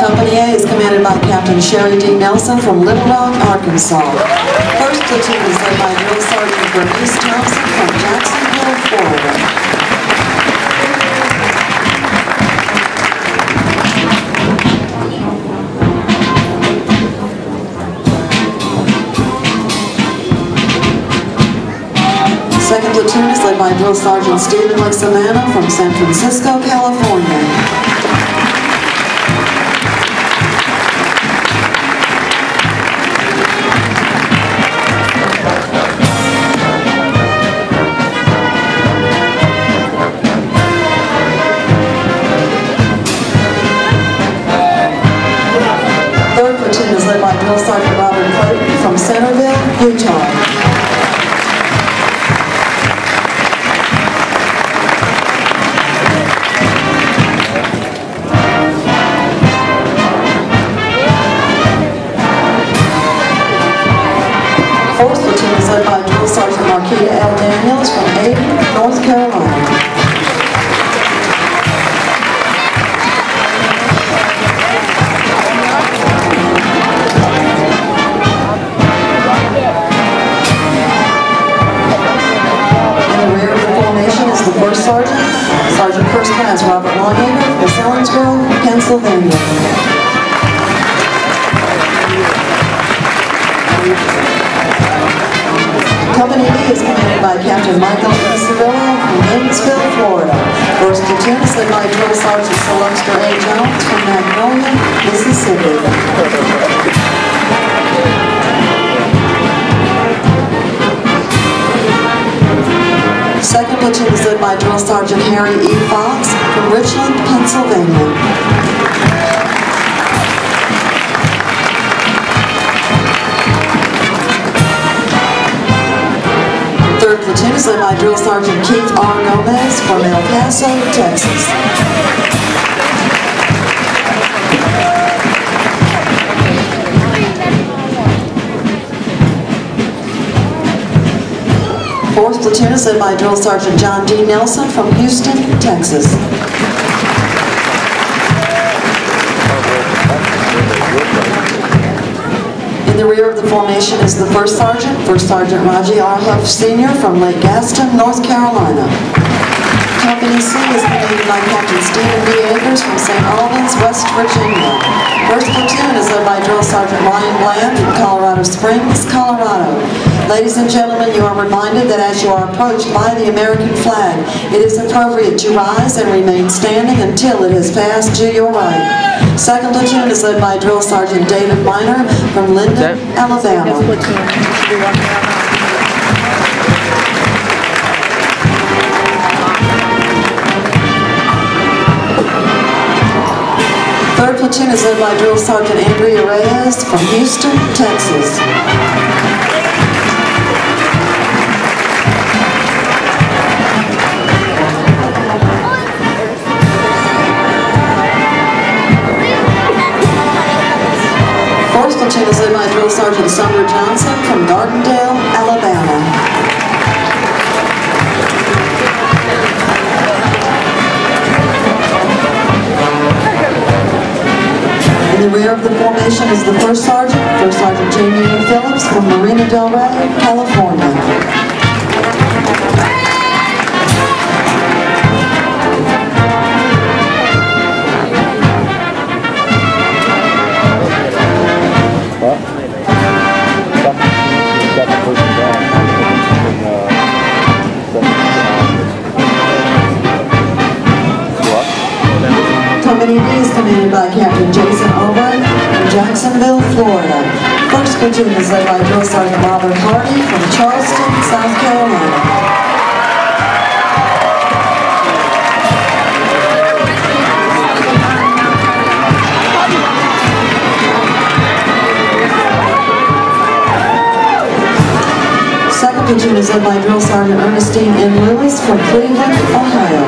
Company A is commanded by Captain Sherry D. Nelson from Little Rock, Arkansas. First platoon is led by Drill Sergeant Bernice Thompson from Jacksonville, Florida. Second platoon is led by Drill Sergeant Stephen Lexamano from San Francisco, California. Third platoon is led by Drill Sergeant Robert Clayton from Centerville, Utah. Fourth platoon is led by Drill Sergeant Marquita L. Daniels from Ada, North Carolina. The first sergeant, Sergeant First Class Robert Longhager from Selinsgrove, Pennsylvania. Company B is commanded by Captain Michael E. Cirillo from Gainesville, Florida. First platoon is led by Drill Sergeant Sylvester A. Jones from Magnolia, Mississippi. Second platoon is led by Drill Sergeant Harry E. Fox from Richland, Pennsylvania. Third platoon is led by Drill Sergeant Keith R. Gomez from El Paso, Texas. Fourth platoon is led by Drill Sergeant John D. Nelson from Houston, Texas. In the rear of the formation is the First Sergeant Raji R. Huff Sr. from Lake Gaston, North Carolina. Company C is commanded by Captain Stephen D. Akers from St. Albans, West Virginia. First platoon is led by Drill Sergeant Ryan Bland from Colorado Springs, Colorado. Ladies and gentlemen, you are reminded that as you are approached by the American flag, it is appropriate to rise and remain standing until it has passed to your right. Second platoon is led by Drill Sergeant David Miner from Linden, Alabama. Third platoon is led by Drill Sergeant Andrea Reyes from Houston, Texas. Fourth platoon is led by Drill Sergeant Sumner Johnson from Gardendale, Alabama. In the rear rear of the formation is the First Sergeant, First Sergeant Jamie E. Phillips from Marina Del Rey, California. Company D is commanded by Captain Jason Owen from Jacksonville, Florida. First platoon is led by Drill Sergeant Robert Hardy from Charleston, South Carolina. Second platoon is led by Drill Sergeant Ernestine N. Lewis from Cleveland, Ohio.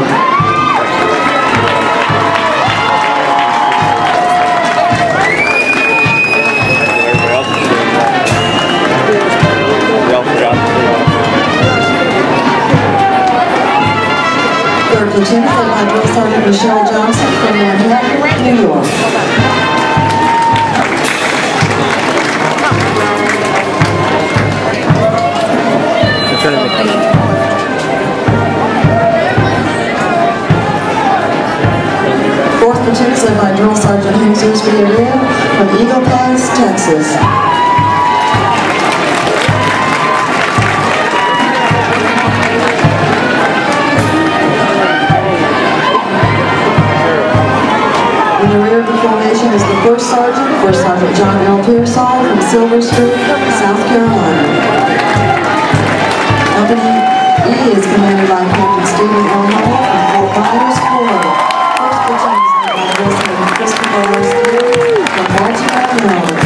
Third platoon is led by Drill Sergeant Michelle Johnson from Manhattan, New York. Fourth platoon is led by Drill Sergeant Jesus Villarreal from Eagle Pass, Texas. In the rear of the formation is the First Sergeant, First Sergeant John L. Pearsall from Silver Street, South Carolina. Company E is commanded by Captain Stephen L. Hall from Fort Myers, Florida. First platoon is led by Drill Sergeant Christopher R. Steele from Baltimore, Maryland.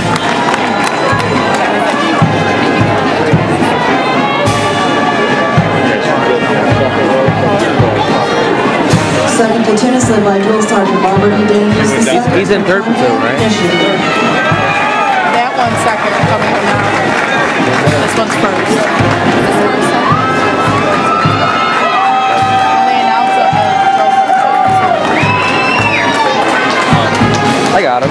Second platoon is led by Drill Sergeant Robert E. Daniels II. He's in third platoon, right? That one's second coming from now. This one's first. They announced on the I got him.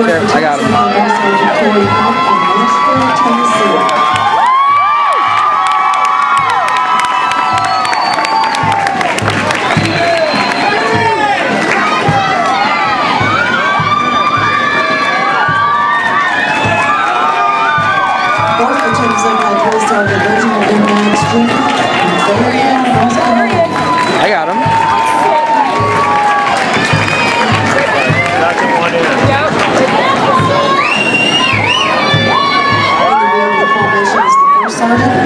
There, I got him. Sergeant Corey Hunt from Nashville, Tennessee. Fourth platoon is led by Drill Sergeant Reginald M. Maddox Jr. from Fayetteville, North Carolina. I got him.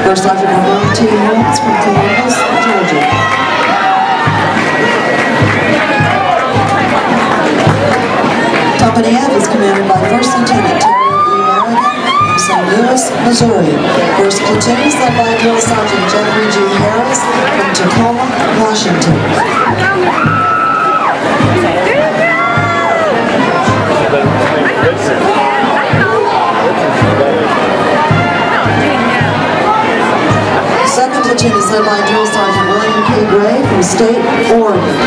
First Sergeant Ramon T. Lawrence from Columbus, Georgia. Company F is commanded by First Lieutenant Terry E. Merrigan from St. Louis, Missouri. First platoon is led by Drill Sergeant Jeffrey G. Harris from Tacoma, Washington. Second platoon is led by Drill Sergeant William K. Gray from State, Oregon.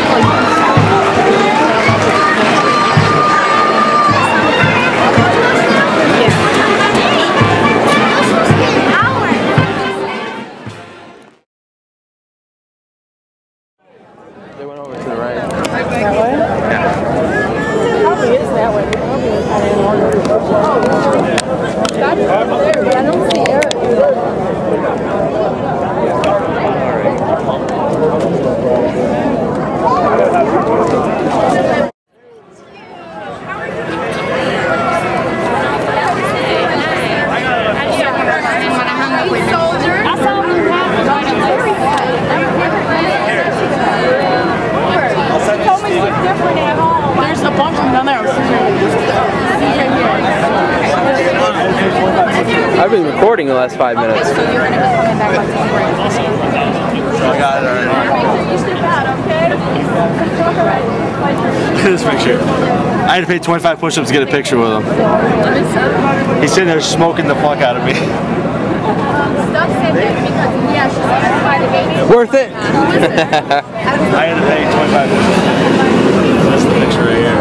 They went over to the right. That way? Yeah. Probably is that way. Probably is kind of in order. I don't see Eric. There's a bunch of them down there. I've been recording the last 5 minutes. So you're going to be coming back like this. I got it already. You step out, okay? This picture. I had to pay 25 push-ups to get a picture with him. He's sitting there smoking the fuck out of me. Stuff said that because, yeah, she's going to buy the baby. Worth it. I had to pay 25 push-ups. That's the picture right here.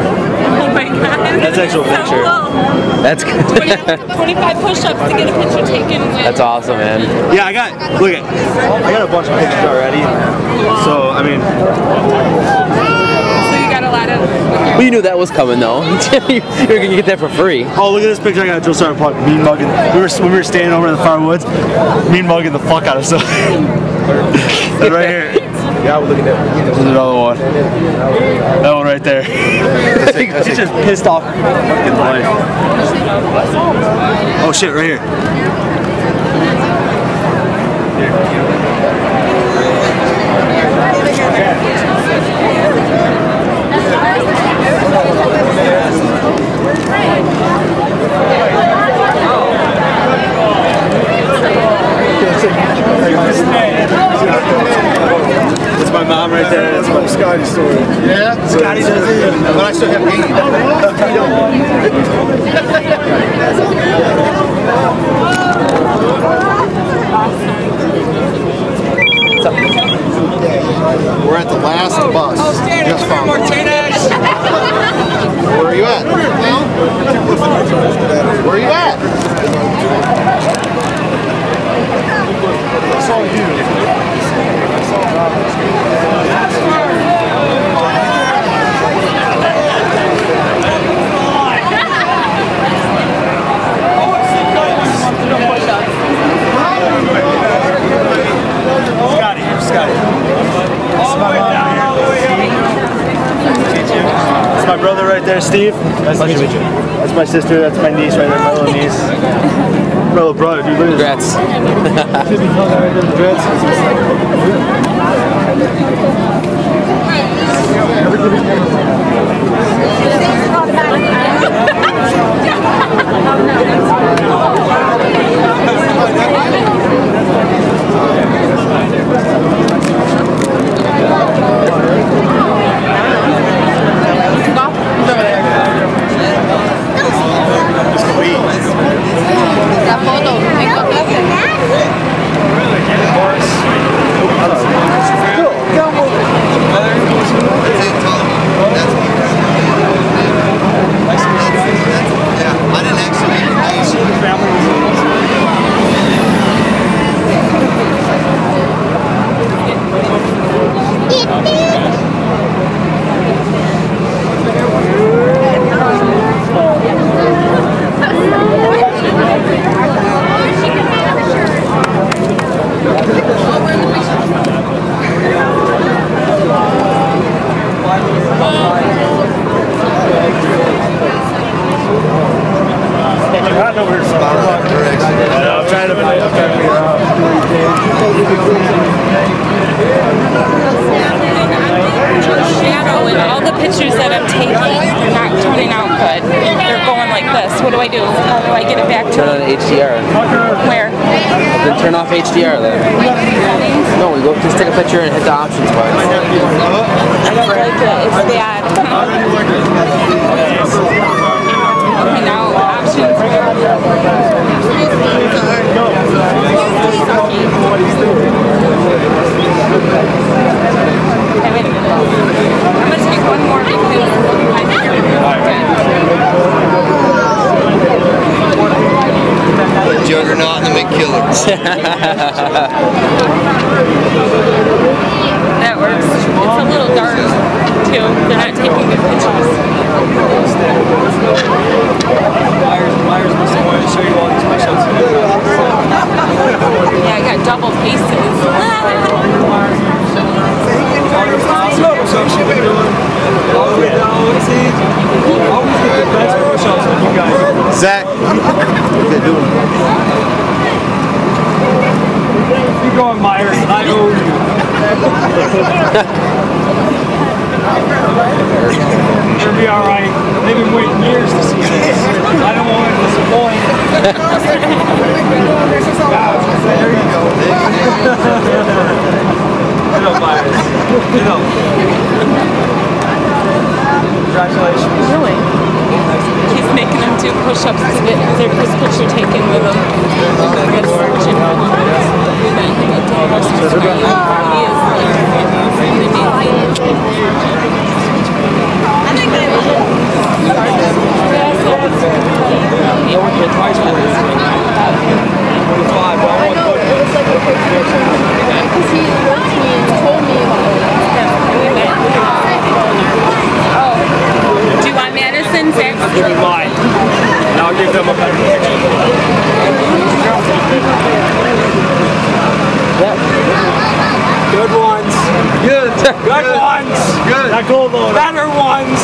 Oh my god. That's actual picture. That's good. 25 push-ups to get a picture taken with. That's awesome, man. Yeah, I got a bunch of pictures already. So, I mean. So you got a lot of. Well, you knew that was coming, though. You're going to get that for free. Oh, look at this picture I got of Joe Starter Park. Mean mugging. When we were standing over in the far woods, mean mugging the fuck out of stuff. That right here. Yeah, we're looking at that. There's another one. That one right there. She's just pissed off. Fucking life. Oh shit, right here. That's my mom right there. That's my Scotty story. Yeah? Scotty does it, but I still have game. We're at the last bus. Just found Martinez. Where are you at? Where are you at? I saw you. Scotty. That's my brother right there, Steve. Nice to meet you. That's my sister, that's my niece right there, my little niece. My little brother, dude. Look at this. Shadow and all the pictures that I'm taking are not turning out good. They're going like this. What do I do? How do I get it back to? Turn on HDR. Where? Then turn off HDR then. No, we go just take a picture and hit the options bar. I don't like it. It's bad. Okay, now options. Okay, wait a minute. I'm going to take one more because I think you're The Juggernaut and the McKiller. That works. It's a little dark, too. They're not taking good pictures. Myers must have wanted to show you all these push-ups. Yeah, I got double faces. Zach, what's they doing? Keep going, Myers. I owe you. It'll be alright. They've been waiting years to see this. I don't want to disappoint. There you go. Get up, Myers. Get up. Congratulations. Really? He's making them do push-ups to get their first picture taken with him. He is Good. Good ones. Good. Not gold loader. Better ones.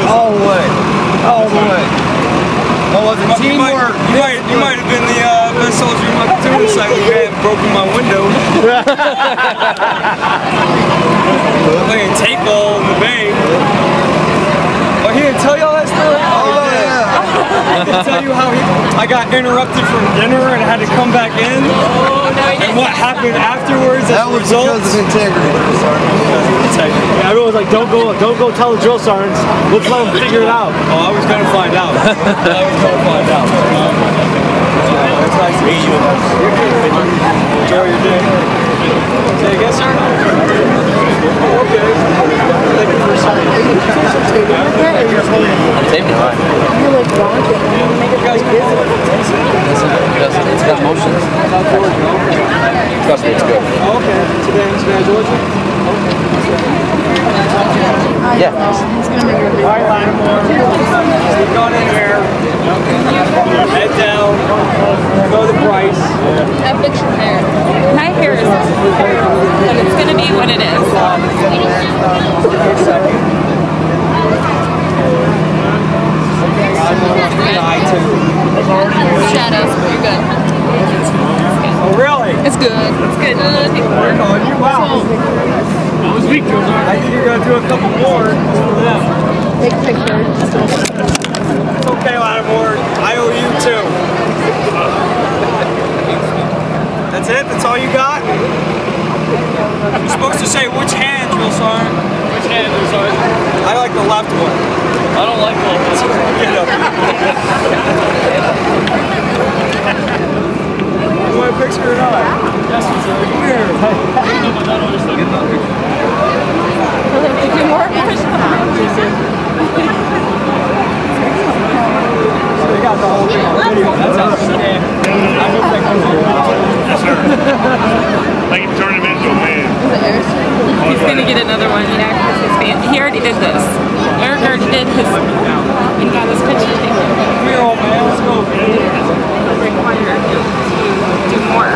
All the way. All the way. Oh, was it teamwork? You might have been the best soldier in my platoon site when you had broken my window. Playing tape ball in the bay. Oh, he didn't tell y'all that story? Oh, yeah. I can tell you how I got interrupted from dinner and had to come back in. Oh, no, and what happened afterwards as a result. That was because of integrity. Everyone was like, don't go tell the drill sergeants. Let's let them figure it out. Oh, I was going to find out. That's nice to meet you. Enjoy your day. Say again, sir? Okay. Thank you for signing. I'm taping it. You're like rocking. Make it like this. It's got motions. Trust me, it's good. Oh, okay. Today in Savannah, Georgia? Yeah. He's gonna make it. All right, Lattimore. Stick on in there. Head down. Go to Bryce. That picture hair. My hair is but it's gonna be what it is. Shadows, you're good. Oh, really? It's good. It's good. Work on you. Wow. That was weak. I think you're going to do a couple more. Take pictures. It's okay, Lattimore. I owe you too. That's it? That's all you got? You're supposed to say which hand, drill sergeant. Which hand, drill sergeant? I like the left one. I don't like the left one. Get up. You want a picture or not? Yes, sir. Come here. Do more pictures? They got the whole thing on video. That's outstanding. I hope that comes out. Yes, sir. Like you turn him into a man. He's gonna get another one, yeah, because his fan. He already did this. Eric already did his and got his picture taken. Come here, old man. Let's go. Required to do more.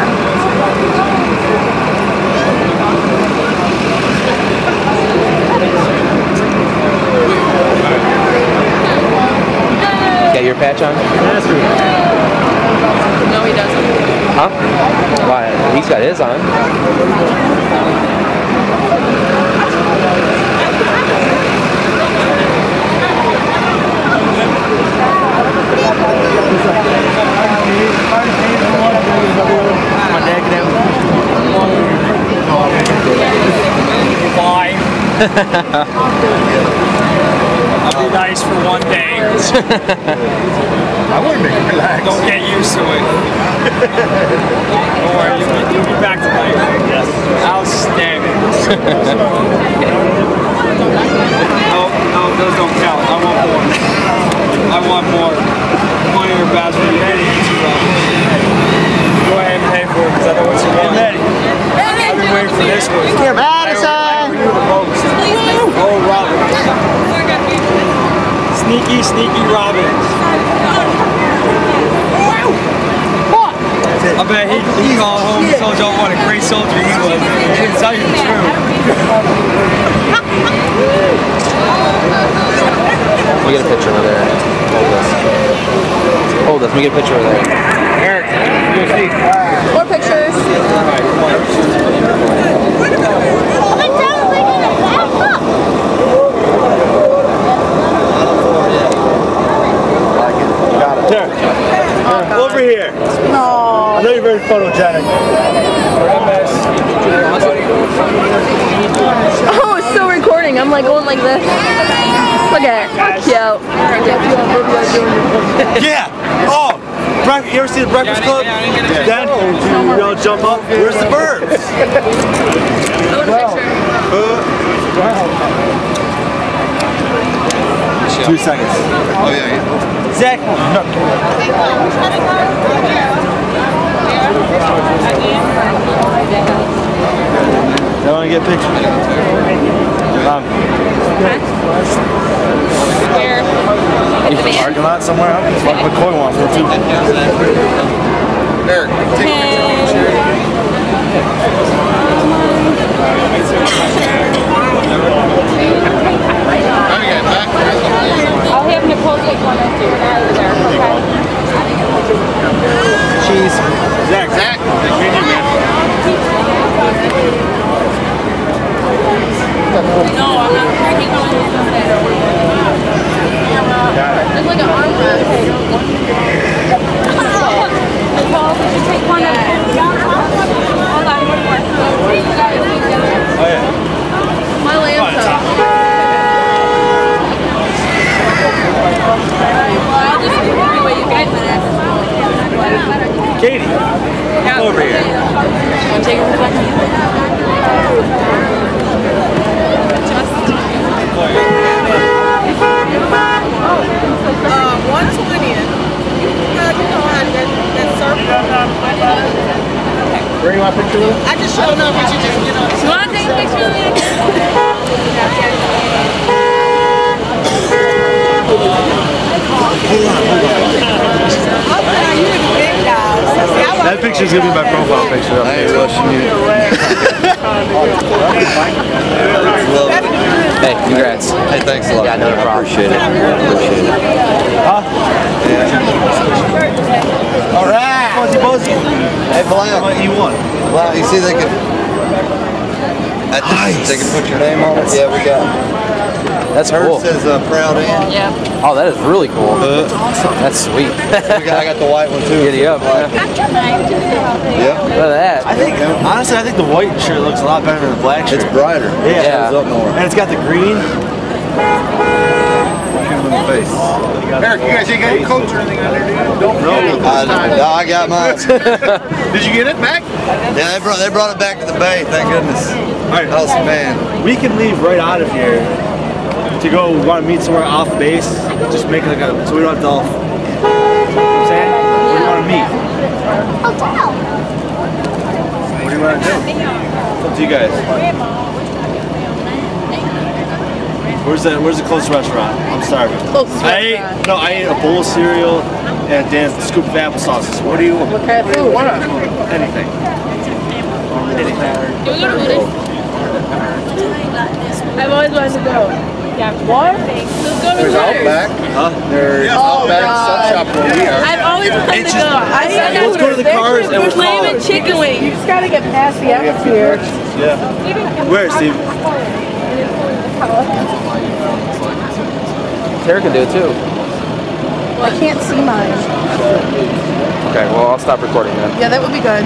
Got your patch on? No, he doesn't. Huh? Why? He's got his on. Fine. I'll be nice for one day. I wouldn't make it relax. Don't get used to it. Don't worry, you'll be back to life. Yes. Outstanding. No, those don't count. I want more. I want more. Money or bad for you. Go ahead and pay for it, because I know what you want. I've been waiting for this one. Here, Madison! Oh, Robin. Sneaky, sneaky Robin. I bet he called home and told y'all what a great soldier he was. He didn't tell you the truth. Let me get a picture over there. Hold this. Hold this. Let me get a picture over there. Eric, you see. More pictures. Over here. No. I know you're very photogenic. Oh, it's still recording. I'm like going like this. Look at it. Cute. Yeah. Oh. You ever see the Breakfast Club? Then you know, jump up. Where's the birds? I want a picture. 2 seconds. Oh, yeah. Zach. I want to get a picture. Where? In the parking lot somewhere. Like McCoy wants one too. Eric, take a picture. Where do you want a picture with him? I just don't know what you do. You want to take a picture with me? That picture's gonna be my profile picture. I ain't rushing you. Hey, congrats. Hey, thanks a lot. Yeah, no problem. Appreciate it. Appreciate it. Huh? Yeah. All right. Fuzzy Buzzy. Hey, Blount. What you want? Blount, you see they can... Nice. They can put your name on it? Yeah, we got... That's Hers cool. says Proud Ann. Yeah. Oh, that is really cool. That's sweet. I got the white one too. Giddy up. Yep. Look at that. I think, honestly, I think the white shirt looks a lot better than the black shirt. It's brighter. Yeah. It shows up more. And it's got the green. Shoot him in the face. Eric, you guys ain't got any coats or anything on there, dude? Don't No, I got mine. Did you get it back? Yeah, they brought it back to the bay. Thank goodness. All right, Awesome, man. we can leave right out of here to go want to meet somewhere off base. Just make it like a, so we don't have to all, you know what I'm saying? Where do you want to meet? What do you want to do? It's up to you guys. Where's the closest restaurant? I'm starving. Closest I ate a bowl of cereal and a damn scoop of applesauce. What do you want? What kind of food? Anything. Anything. Do we go to Buddhist? I've always wanted to go. Yeah. What? Let's go to There's Buddhist. Outback. Huh? There's Outback Sub Shop where we are. I've always wanted to go. Let's go to the cars and we'll call Lamb and it. chicken You wings. just gotta get past the atmosphere. Yeah. Where, Steve? Tara can do it too. I can't see mine. Okay, well, I'll stop recording then. Yeah, that would be good.